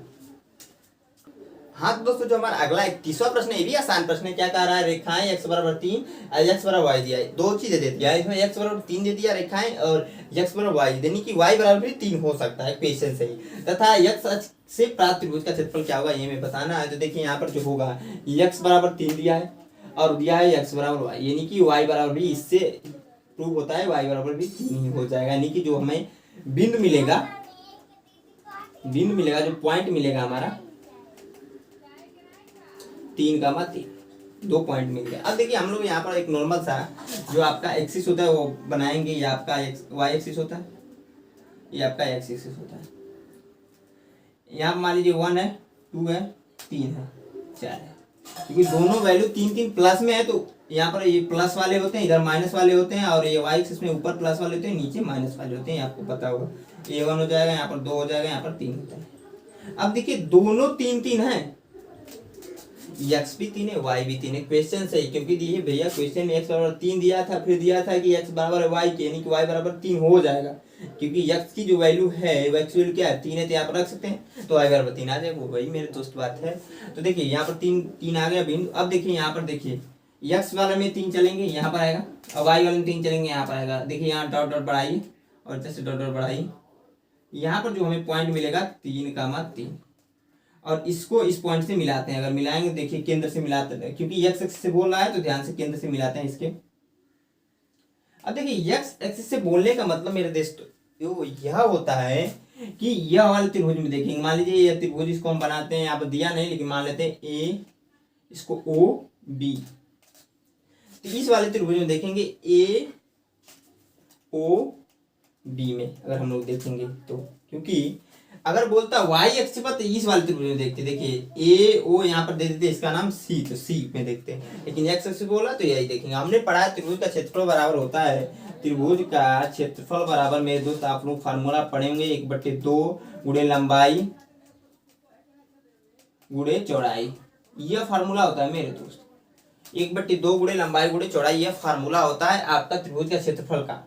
Speaker 1: हाँ तो दोस्तों, जो हमारा अगला 31वां प्रश्न है, ये भी आसान प्रश्न है। क्या कह रहा है, रेखाएं x बराबर 3 x बराबर y दिया है, 2 चीजें दे दिया है इसमें, x बराबर 3 दे दिया रेखाएं, और x बराबर y, यानी कि y बराबर भी 3 हो सकता है क्वेश्चन से ही। तथा x अक्ष से प्राप्त त्रिभुज का क्षेत्रफल क्या होगा, ये हमें बताना है। तो देखिए यहाँ पर जो होगा, x बराबर 3 दिया है, और दिया है x बराबर y, यानी कि y बराबर भी इससे प्रूव होता है y बराबर भी 3 ही हो जाएगा। यानी कि जो हमें बिंदु मिलेगा जो पॉइंट मिलेगा हमारा 3,3, 2 पॉइंट मिल गया। अब देखिए हम लोग यहाँ पर एक नॉर्मल सा जो आपका एक्सिस होता है वो बनाएंगे। ये आपका वाई एक्सिस होता है, ये आपका एक्स एक्सिस होता है। यहाँ मान लीजिए 1 है, 2 है, 3 है, 4 है, क्योंकि दोनों वैल्यू 3 प्लस में है तो यहाँ पर ये प्लस वाले होते हैं, इधर माइनस वाले होते हैं, और ये वाई एक्सिस में ऊपर प्लस वाले होते हैं, नीचे माइनस वाले होते हैं, आपको पता होगा। ये 1 हो जाएगा, यहाँ पर 2 हो जाएगा, यहाँ पर 3 होता है। अब देखिए दोनों 3 है, x भी 3 है, y भी 3 है। क्वेश्चन सही, क्योंकि दिए भैया क्वेश्चन में x बराबर 3 दिया था, फिर दिया था कि x बराबर है y के, यानी कि y बराबर 3 हो जाएगा, क्योंकि x की जो वैल्यू है वो x वैल्यू क्या है 3 है, तो यहाँ पर रख सकते हैं, तो y बराबर 3 आ जाएगा। वो वही मेरे दोस्त बात है। तो देखिए यहाँ पर 3 आ गया बिंदु। अब देखिए यहाँ पर देखिए x वाले में 3 चलेंगे, यहाँ पर आएगा, और y वाले में 3 चलेंगे, यहाँ पर आएगा। देखिए यहाँ डॉट डॉट बढ़ाइए और जैसे डॉट डॉट बढ़ाइए, यहाँ पर जो हमें पॉइंट मिलेगा 3,3, और इसको इस पॉइंट से मिलाते हैं। अगर मिलाएंगे देखिए केंद्र से मिलाते हैं, क्योंकि x एक्सिस से बोल रहा है तो ध्यान से केंद्र से मिलाते हैं इसके। अब देखिए x एक्सिस से बोलने का मतलब मेरे दोस्तों यह होता है कि यह वाले त्रिभुज में देखेंगे। मान लीजिए ये त्रिभुज, इसको हम बनाते हैं, यहाँ पर दिया नहीं लेकिन मान लेते हैं ए, इसको ओ बी। तो इस वाले त्रिभुज में देखेंगे ए ओ बी में अगर हम लोग देखेंगे तो, क्योंकि अगर बोलता y एक्सिस पर तो इस वाले त्रिभुज में देखते, देखिए ए ओ यहाँ पर दे देते, इसका नाम सी, तो सी में देखते हैं। लेकिन x एक्सिस बोला तो यही देखेंगे। हमने पढ़ा है त्रिभुज का क्षेत्रफल बराबर होता है, त्रिभुज का क्षेत्रफल बराबर मेरे दोस्त आप लोग फार्मूला पढ़ेंगे 1/2 गुणे लंबाई गुणे चौड़ाई। यह फार्मूला होता है मेरे दोस्त, 1/2 गुणे लंबाई गुणे चौड़ाई, यह फार्मूला होता है आपका त्रिभुज का क्षेत्रफल का।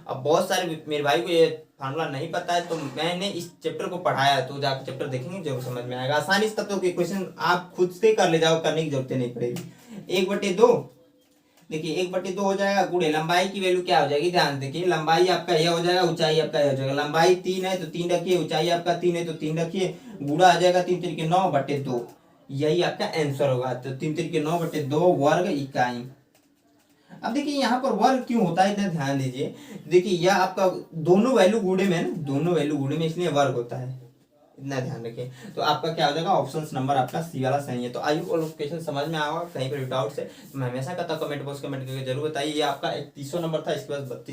Speaker 1: अब बहुत सारे मेरे भाई को ये फार्मूला नहीं पता है, तो मैंने इस चैप्टर को पढ़ाया, तो जाकर चैप्टर देखेंगे जरूर समझ में आएगा आसानी से। तब तो क्वेश्चन आप खुद से कर ले जाओ, करने की जरूरत नहीं पड़ेगी। 1/2 देखिए 1/2 हो जाएगा गुणे लंबाई की वैल्यू क्या हो जाएगी, ध्यान देखिए, लंबाई आपका यह हो जाएगा, ऊंचाई आपका यह हो जाएगा। लंबाई 3 है तो 3 रखिए, ऊंचाई आपका 3 है तो 3 रखिए, गुणा आ जाएगा 3 3 9/2, यही आपका आंसर होगा। तो 3 3 9/2 वर्ग इकाई। अब देखिए यहाँ पर वर्ग क्यों होता है, इतना ध्यान दीजिए। देखिए यह आपका दोनों वैल्यू गुणे में है ना, दोनों वैल्यू गुणे में, इसलिए वर्ग होता है, इतना ध्यान रखें। तो आपका क्या हो जाएगा, ऑप्शन नंबर आपका सी वाला सही है। तो आई होप क्वेश्चन समझ में आएगा, कहीं पर डाउट है तो मैं हमेशा कहता हूँ कमेंट बॉक्स कमेंट करके जरूर बताइए। ये आपका 31वां नंबर था, इसके बाद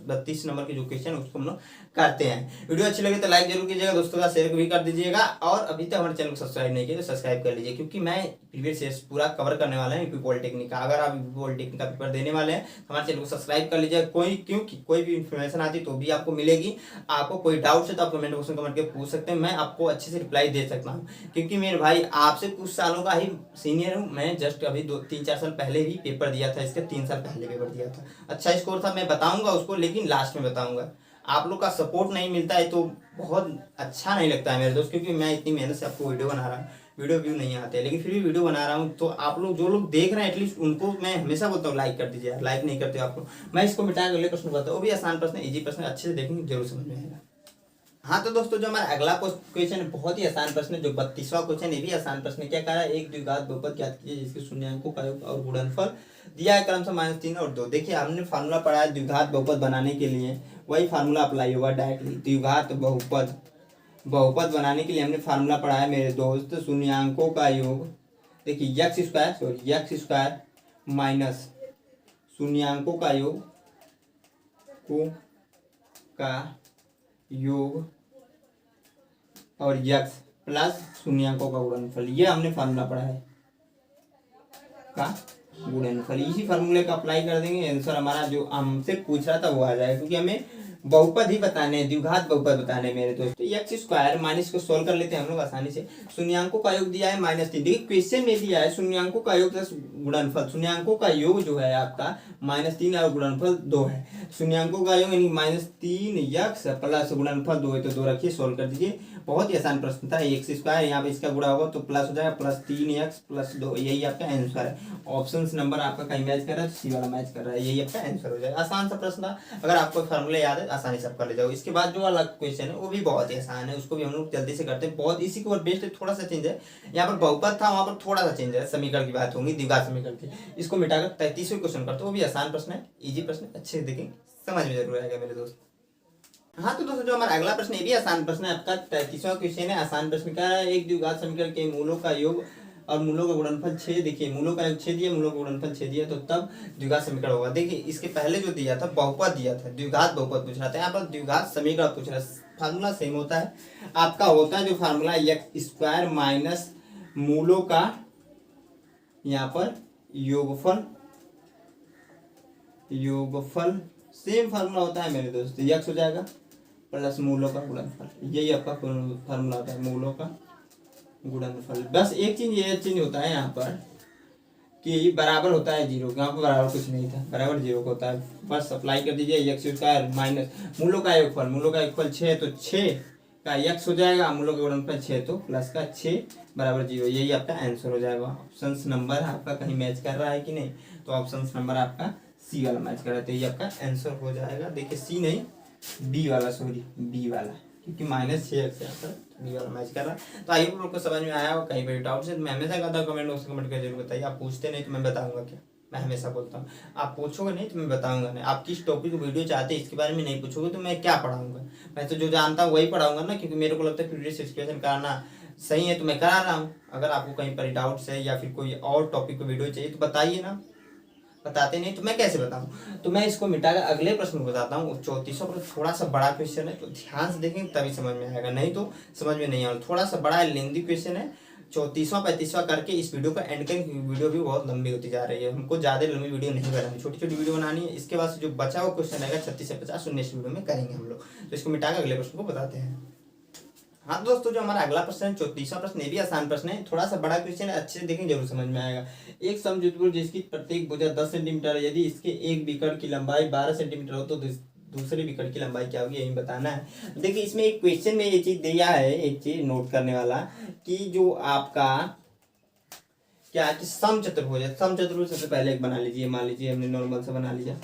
Speaker 1: 32 नंबर की जो क्वेश्चन उसको हम लोग करते हैं। वीडियो अच्छी लगे तो लाइक जरूर कीजिएगा, दोस्तों का शेयर भी कर दीजिएगा, और अभी तक हमारे चैनल को सब्सक्राइब नहीं किया तो सब्सक्राइब कर लीजिए, क्योंकि मैं प्रीवियस ईयर पूरा कवर करने वाला है यूपी पॉलिटेक्निक का। अगर आप यूपी पॉलिटेक्निक का पेपर देने वाले हैं हमारे चैनल को सब्सक्राइब कर लीजिए, क्योंकि कोई भी इन्फॉर्मेशन आती तो भी आपको मिलेगी। आपको कोई डाउट है तो आप कमेंट बॉक्स में कमेंट करके पूछ सकते हैं, मैं आपको अच्छे से रिप्लाई दे सकता हूँ, क्योंकि मेरे भाई आपसे कुछ सालों का ही सीनियर हूँ। मैं जस्ट अभी 3-4 साल पहले ही पेपर दिया था, इसके 3 साल पहले पेपर दिया था। अच्छा स्कोर था, मैं बताऊंगा उसको, लेकिन लास्ट में बताऊंगा। आप लोग का सपोर्ट नहीं मिलता है तो बहुत अच्छा नहीं लगता है मेरे दोस्त, क्योंकि मैं इतनी मेहनत से आपको वीडियो बना रहा हूँ, वीडियो व्यू नहीं आते हैं, लेकिन फिर भी वीडियो बना रहा हूँ। तो आप लोग जो लोग देख रहे हैं एटलीस्ट उनको मैं हमेशा बोलता हूँ लाइक कर दीजिए, लाइक नहीं करते आपको मैं इसको मिटा के अगले प्रश्न बताता हूँ, वो भी आसान प्रश्न, इजी प्रश्न, अच्छे से देखेंगे जरूर समझ में आएगा। हाँ तो दोस्तों जो हमारा अगला क्वेश्चन है बहुत ही आसान प्रश्न है, जो 32वां क्वेश्चन, ये भी आसान प्रश्न है। क्या कह रहा है, एक द्विघात बहुपद ज्ञात कीजिए जिसके शून्याङ्कों का योग और गुणनफल दिया है क्रमशः -3 और 2। देखिए हमने फार्मूला पढ़ा है द्विघात बहुपद बनाने के लिए, वही फार्मूला अप्लाई होगा डायरेक्टली। द्विघात बहुपद बनाने के लिए हमने फार्मूला पढ़ा है मेरे दोस्त, शून्याङ्कों का योग, देखिए x² माइनस शून्याङ्कों का योग और x प्लस शून्याङ्कों का गुणनफल, ये हमने फार्मूला पढ़ा है का गुणनफल। इसी फार्मूले का अप्लाई कर देंगे, आंसर हमारा जो हमसे पूछ रहा था वो आ जाएगा, क्योंकि हमें बहुपद ही बताने हैं, द्विघात बहुपद बताने हैं मेरे दोस्तों। x² माइनस को सोल्व कर लेते हैं हम लोग आसानी से। शून्याङ्कों का योग दिया है -3, देखिए क्वेश्चन में दिया है शून्याङ्कों का योग प्लस गुणनफल। शून्याङ्कों का योग जो है आपका -3 और गुणनफल 2 है। शून्याङ्कों का योग यानी -3x प्लस गुणनफल 2 है, तो 2 रखिए, सोल्व कर दीजिए। बहुत ही आसान प्रश्न था। एक्स स्क्वायर यहाँ पे इसका गुणा होगा तो प्लस हो जाएगा +3x+2, यही आपका आंसर है। ऑप्शन नंबर आपका कहीं मैच कर रहा है तो सी वाला मैच कर रहा है, यही आपका आंसर हो जाएगा। आसान सा प्रश्न था, अगर आपको फार्मूला याद है आसानी से आप कर ले जाओ। इसके बाद जो अलग क्वेश्चन है वो भी बहुत ही आसान है, उसको भी हम लोग जल्दी से करते हैं। बहुत इसी के ऊपर बेस्ड थोड़ा सा चेंज है, यहाँ पर बहुपद था वहाँ पर थोड़ा सा चेंज है, समीकरण की बात होगी, द्विघात समीकरण की। इसको मिटाकर 33वें क्वेश्चन करते, वो भी आसान प्रश्न है, इजी प्रश्न, अच्छे से देखेंगे, समझ में जरूर आएगा मेरे दोस्त। हाँ तो दोस्तों जो हमारा अगला प्रश्न, ये भी आसान प्रश्न है, आपका 33वां क्वेश्चन है। आसान प्रश्न का है, एक द्विघात समीकरण के मूलों का योग और मूलों का गुणनफल 6। देखिए मूलों का योग 6 दिया, मूलों का गुणनफल 6 दिया, तो तब द्विघात समीकरण होगा। देखिए इसके पहले जो दिया था बहुपद दिया था, द्विघात बहुपद पूछ रहा था, यहाँ पर द्विघात समीकरण पूछ रहा है। फार्मूला सेम होता है आपका, होता है जो फार्मूला एक्स स्क्वायर माइनस मूलों का यहाँ पर योगफल सेम फार्मूला होता है मेरे दोस्त, यक्स हो जाएगा प्लस मूलों का गुणनफल, यही आपका फार्मूला होता है, मूलों का गुणनफल। बस एक चीज ये चीज होता है यहाँ पर कि बराबर होता है 0, यहाँ पर बराबर कुछ नहीं था, बराबर 0 का होता है। बस अप्लाई कर दीजिए, एक्स स्क्वायर माइनस मूलों का योगफल, मूलों का योगफल 6 तो 6 का यक्स हो जाएगा, मूलों का गुणनफल 6 तो प्लस का 6 बराबर 0, यही आपका आंसर हो जाएगा। ऑप्शन नंबर आपका कहीं मैच कर रहा है कि नहीं, तो ऑप्शन नंबर आपका सी वाला मैच कर रहा है, तो ये आपका आंसर हो जाएगा। देखिए सी नहीं, बी वाला, सॉरी बी वाला, क्योंकि -6x यहाँ पर बी वाला मैच कर रहा है। तो आई होप आपको समझ में आया हो, कहीं पर डाउट है तो मैं हमेशा कहता हूँ कमेंट बॉक्स में कमेंट कर जरूर बताइए। आप पूछते नहीं तो मैं बताऊंगा क्या, मैं हमेशा बोलता हूँ, आप पूछोगे नहीं तो मैं बताऊंगा नहीं। आप किस टॉपिक वीडियो चाहते हैं इसके बारे में नहीं पूछोगे तो मैं क्या पढ़ाऊंगा, मैं तो जो जानता हूँ वही पढ़ाऊंगा ना, क्योंकि मेरे को लगता है प्रीवियस सिचुएशन कराना सही है तो मैं करा रहा हूँ। अगर आपको कहीं पर डाउट्स है या फिर कोई और टॉपिक पर वीडियो चाहिए तो बताइए ना, बताते नहीं तो मैं कैसे बताऊं। तो मैं इसको मिटाकर अगले प्रश्न को बताता हूँ। 34वां प्रश्न थोड़ा सा बड़ा क्वेश्चन है, तो ध्यान से देखेंगे तभी समझ में आएगा, नहीं तो समझ में नहीं आएगा। थोड़ा सा बड़ा है, लेंदी क्वेश्चन है। 34वां 35वां करके इस वीडियो का एंड करेंगे, वीडियो भी बहुत लंबी होती जा रही है, हमको ज़्यादा लंबी वीडियो नहीं बनानी, छोटी छोटी वीडियो बनानी है। इसके बाद जो बचा हुआ क्वेश्चन आएगा 36 से 50 नेक्स्ट वीडियो में करेंगे हम लोग। तो इसको मिटाकर अगले प्रश्न को बताते हैं। हाँ दोस्तों जो हमारा अगला प्रश्न है 34वां प्रश्न, ये भी आसान प्रश्न है, थोड़ा सा बड़ा क्वेश्चन है, अच्छे से देखेंगे जरूर समझ में आएगा। एक समचतुर्भुज जिसकी प्रत्येक भुजा 10 सेंटीमीटर है, यदि इसके एक विकर्ण की लंबाई 12 सेंटीमीटर हो तो दूसरे विकर्ण की लंबाई क्या होगी, यही बताना है। देखिए इसमें एक क्वेश्चन में ये चीज दिया है, एक चीज नोट करने वाला, कि जो आपका क्या है कि समचतुर्भुज है। समचतुर्भुज सबसे पहले एक बना लीजिए, मान लीजिए हमने नॉर्मल से बना लिया,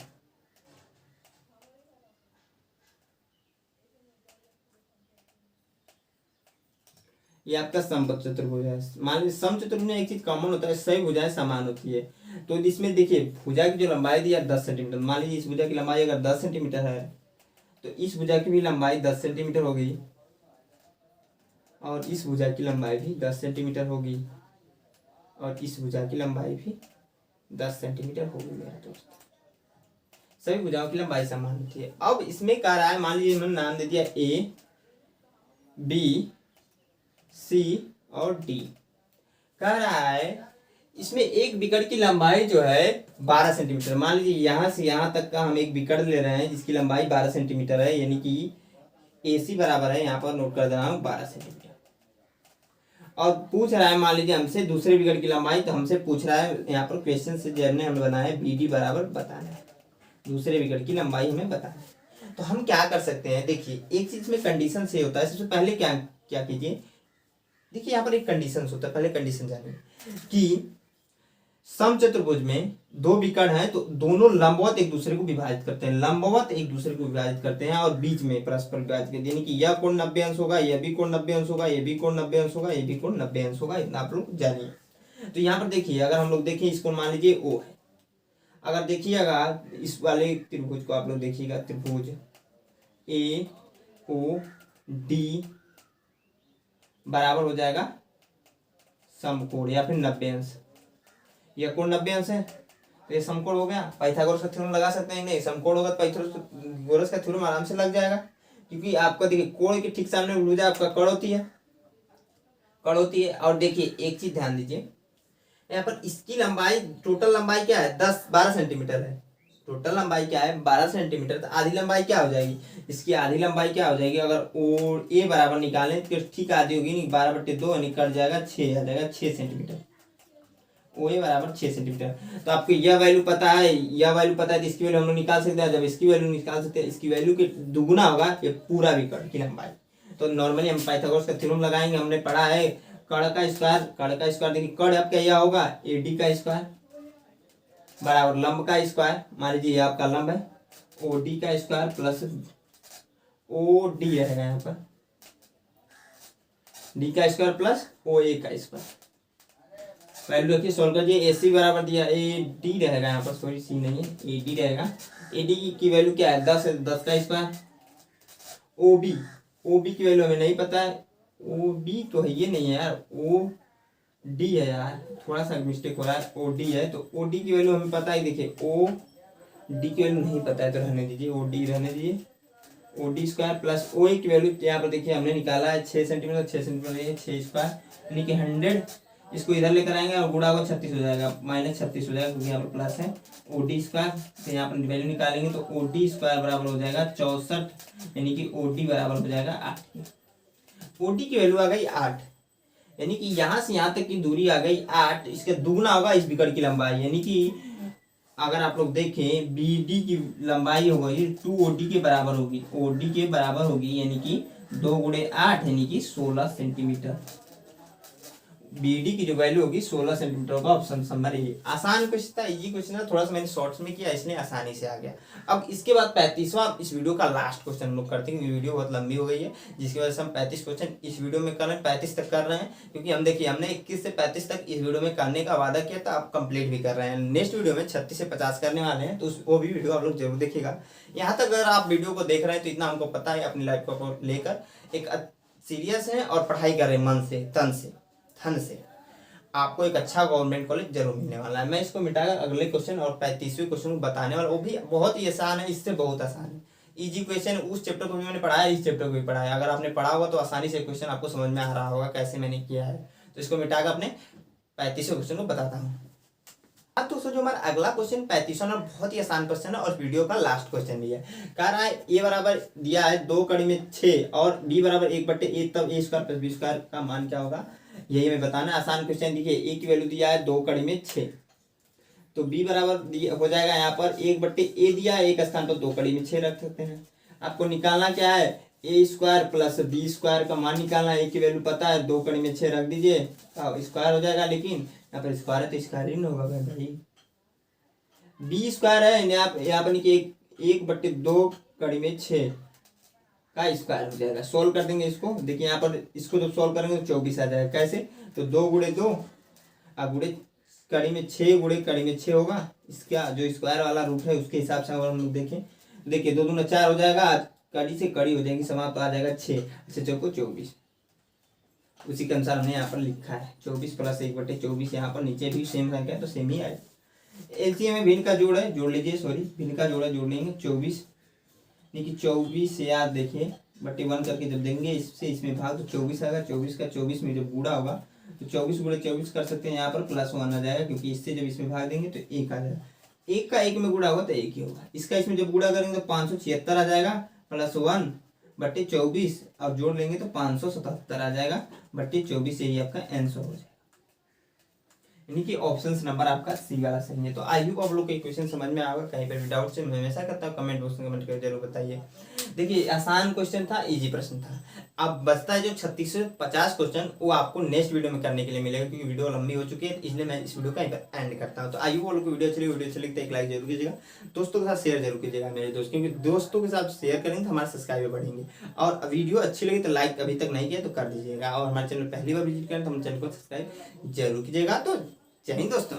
Speaker 1: ये आपका समचतुर्भुज है। मान लीजिए समचतुर्भुज में एक चीज कॉमन होता है, सभी भुजाएं समान होती है। तो इसमें देखिए भुजा की जो लंबाई दी है 10 सेंटीमीटर, मान लीजिए इस भुजा की लंबाई अगर 10 सेंटीमीटर है तो इस भुजा की भी लंबाई 10 सेंटीमीटर होगी, और इस भुजा की लंबाई भी 10 सेंटीमीटर होगी, और इस भुजा की लंबाई भी 10 सेंटीमीटर होगी मेरा दोस्त। सभी भुजाओं की लंबाई समान होती है। अब इसमें कह रहा है, मान लीजिए मैंने नाम दे दिया ए, बी, सी और डी। कह रहा है इसमें एक विकर्ण की लंबाई जो है 12 सेंटीमीटर, मान लीजिए यहाँ से यहाँ तक का हम एक विकर्ण ले रहे हैं जिसकी लंबाई 12 सेंटीमीटर है, यानी कि AC बराबर है, यहाँ पर नोट कर दे रहा हूँ 12 सेंटीमीटर। और पूछ रहा है मान लीजिए हमसे दूसरे विकर्ण की लंबाई, तो हमसे पूछ रहा है यहाँ पर क्वेश्चन से जब हमने बनाया है BD बराबर बताना है, दूसरे विकर्ण की लंबाई हमें बताना है। तो हम क्या कर सकते हैं, देखिए एक चीज में कंडीशन से होता है। सबसे पहले क्या क्या कीजिए, देखिए यहाँ पर एक कंडीशन होता है, पहले कंडीशन जानिए कि समचतुर्भुज में दो विकर्ण हैं तो दोनों लंबवत एक दूसरे को विभाजित करते हैं, लंबवत एक दूसरे को विभाजित करते हैं और बीच में परस्पर विभाजित करते हैं, यानी कि यह कोण 90 अंश होगा, यह भी कोण 90 अंश होगा, यह भी कोण 90 अंश होगा, यह भी कोण 90 अंश होगा, इतना आप लोग जानिए। तो यहाँ पर देखिए अगर हम लोग देखें इसको मान लीजिए O है, अगर देखिएगा इस वाले त्रिभुज को आप लोग देखिएगा, त्रिभुज AOD बराबर हो जाएगा समकोण या फिर 90 अंश, यह कोण 90 अंश है तो ये समकोण हो गया। पाइथागोरस का थ्योरम लगा सकते हैं, नहीं समकोण होगा तो पाइथागोरस का थ्योरम आराम से लग जाएगा, क्योंकि आपका देखिए कोण के ठीक सामने भुजा आपका कड़ होती है, कड़ होती है। और देखिए एक चीज ध्यान दीजिए, यहाँ पर इसकी लंबाई टोटल लंबाई क्या है 12 सेंटीमीटर है, टोटल लंबाई क्या है 12 सेंटीमीटर, तो आधी लंबाई क्या हो जाएगी, इसकी आधी लंबाई क्या हो जाएगी, अगर और ए बराबर निकालें तो ठीक आधी होगी, नहीं 12/2 निकल जाएगा 6 आ जाएगा 6 सेंटीमीटर, ओ ए बराबर 6 सेंटीमीटर। तो आपको यह वैल्यू पता है, यह वैल्यू पता है तो इसकी वैल्यू हम लोग निकाल सकते हैं। जब इसकी वैल्यू निकाल सकते हैं, इसकी वैल्यू के दुगुना होगा ये पूरा विकर्ण की लंबाई, तो नॉर्मली हम पाइथागोरस का थ्योरम लगाएंगे। हमने पढ़ा है कर्ण का स्क्वायर देखिए कर्ण अब क्या होगा एडी का स्क्वायर बराबर लंब का स्क्वायर, मान लीजिए ये आपका लंब है ओडी का स्क्वायर प्लस ओडी रहेगा यहाँ पर डी का स्क्वायर प्लस ओ ए का स्क्वायर। वैल्यू रखिए सोल्व करिए। ए सी बराबर दिया ए डी रहेगा यहाँ पर, सॉरी सी नहीं है ए डी रहेगा। ए डी की वैल्यू क्या है 10 है, 10 का स्क्वायर। ओ बी की वैल्यू हमें नहीं पता है, ओ बी तो है ये नहीं है यार, ओ डी है यार, थोड़ा सा मिस्टेक हो रहा है, ओ डी है। तो ओ डी की वैल्यू हमें पता है, देखिए ओ डी की वैल्यू नहीं पता है तो रहने दीजिए, ओ डी रहने दीजिए। O D square plus O A की वैल्यू यहाँ पर देखिए हमने निकाला है 6 सेंटीमीटर, 6 सेंटीमीटर 6 स्क्वायर यानी कि 100। इसको इधर लेकर आएंगे और गुणा को 36 हो जाएगा, -36 हो जाएगा क्योंकि यहाँ पर प्लस है। ओ डी स्क्वायर तो यहाँ पर वैल्यू निकालेंगे तो ओ डी स्क्वायर बराबर हो जाएगा 64 यानी कि ओ डी बराबर हो जाएगा 8। ओ डी की वैल्यू आ गई 8 यानी कि यहाँ से यहाँ तक की दूरी आ गई 8, इसका दुगना होगा इस विकर्ण की लंबाई। यानी कि अगर आप लोग देखें बी डी की लंबाई हो गई 2OD के बराबर होगी, OD के बराबर होगी यानी कि 2 × 8 यानी कि 16 सेंटीमीटर। BD की जो वैल्यू होगी 16 सेंटीमीटर होगा। Option number A. आसान क्वेश्चन था, इजी क्वेश्चन था, थोड़ा सा मैंने शॉर्ट्स में किया इसलिए आसानी से आ गया। अब इसके बाद 35वां इस वीडियो का लास्ट क्वेश्चन हम लोग करते हैं। वीडियो बहुत लंबी हो गई है जिसकी वजह से हम 35 क्वेश्चन इस वीडियो में कर रहे हैं, 35 तक कर रहे हैं क्योंकि हम देखिए हमने 21 से 35 तक इस वीडियो में करने का वादा किया था, आप कंप्लीट भी कर रहे हैं। नेक्स्ट वीडियो में 36 से 50 करने वाले हैं तो वो भी वीडियो आप लोग जरूर देखिएगा। यहाँ तक अगर आप वीडियो को देख रहे हैं तो इतना हमको पता है अपनी लाइफ को लेकर एक सीरियस है और पढ़ाई कर रहे हैं मन से थन से, आपको एक अच्छा गवर्नमेंट कॉलेज जरूर मिलने वाला है। मैं इसको मिटाकर अगले क्वेश्चन और 35वें क्वेश्चन को बताने वाला, वो भी बहुत ही आसान है, इससे बहुत आसान है। इजी क्वेश्चन उस चैप्टर को भी मैंने पढ़ाया, इस चैप्टर को भी पढ़ाया। अगर आपने पढ़ा होगा तो आसानी से क्वेश्चन आपको समझ में आ रहा होगा कैसे मैंने किया है। तो इसको मिटाकर अपने 35वें क्वेश्चन को बताता हूँ। अब दोस्तों जो हमारा अगला क्वेश्चन 35वां बहुत ही आसान क्वेश्चन है और वीडियो का लास्ट क्वेश्चन भी है। कह रहा है ए बराबर दिया है 2 कड़ी में 6 और बी बराबर 1/8, तब ए स्क्वायर प्लस बी स्क्वायर का मान क्या होगा, यही हमें बताना है। आसान क्वेश्चन। देखिए ए की वैल्यू दिया है 2 कड़ी में 6, तो बी बराबर हो जाएगा यहाँ पर 1/a दिया है, एक स्थान पर 2 कड़ी में 6 रख सकते हैं। आपको निकालना क्या है, ए स्क्वायर प्लस बी स्क्वायर का मान निकालना है। ए की वैल्यू पता है 2 कड़ी में 6 रख दीजिए, स्क्वायर हो जाएगा, लेकिन यहाँ पर स्क्वायर है तो स्क्वायर ही नहीं होगा भाई, बी स्क्वायर है यहाँ पर 1/2 कड़ी में 6 का स्क्वायर हो जाएगा। सोल्व कर देंगे इसको, देखिए यहाँ पर इसको जब सोल्व करेंगे तो 24 आ जाएगा। कैसे, तो 2 × 2 गुणे कड़ी में 6 गुणे कड़ी में 6 होगा। इसका जो स्क्वायर वाला रूट है उसके हिसाब से अगर हम लोग देखें, देखिए 2 दूना 4 हो जाएगा, कड़ी से कड़ी हो जाएगी, समाप्त आ जाएगा 6, अच्छा चौको 24। उसी के अनुसार हमने यहाँ पर लिखा है 24 प्लस 1/24। यहाँ पर नीचे भी सेम संख्या है तो सेम ही आए। एलसीएम में भिन्न का जोड़ है, जोड़ लीजिए, सॉरी भिन्न का जोड़ है, जोड़ लेंगे 24 कि 24 से आप देखिए /1 करके जब देंगे इससे इसमें भाग तो 24 आएगा। 24 का 24 में जब गुणा होगा तो 24 × 24 कर सकते हैं, यहाँ पर +1 आ जाएगा क्योंकि इससे जब इसमें भाग देंगे तो 1 आ जाएगा। 1 का 1 में गुणा होगा तो 1 ही होगा। इसका इसमें जब गुणा करेंगे तो 576 आ जाएगा +1/24 और जोड़ लेंगे तो 577 आ जाएगा /24। यही आपका आंसर हो जाएगा, यानी कि ऑप्शन नंबर आपका सी वाला सही है। तो आई होप आप लोग को क्वेश्चन समझ में आएगा। कहीं पर भी डाउट से मैं हमेशा करता हूँ कमेंट बॉक्स में कमेंट करके जरूर बताइए। देखिए आसान क्वेश्चन था, इजी प्रश्न था। अब बचता है जो 36 से 50 क्वेश्चन, वो आपको नेक्स्ट वीडियो में करने के लिए मिलेगा क्योंकि वीडियो लंबी हो चुकी है, इसलिए मैं इस वीडियो का यहीं पर एंड करता हूँ। तो आई होप आप लोग को वीडियो अच्छी लगता है एक लाइक जरूर कीजिएगा, दोस्तों के साथ शेयर जरूर कीजिएगा मेरे दोस्त, क्योंकि दोस्तों के साथ शेयर करेंगे तो हमारे सब्सक्राइबर बढ़ेंगे। और वीडियो अच्छी लगी तो लाइक अभी तक नहीं किया तो कर दीजिएगा, और हमारे चैनल पहली बार विजिट करें तो हमारे चैनल को सब्सक्राइब जरूर कीजिएगा। तो जय हिंद दोस्तों।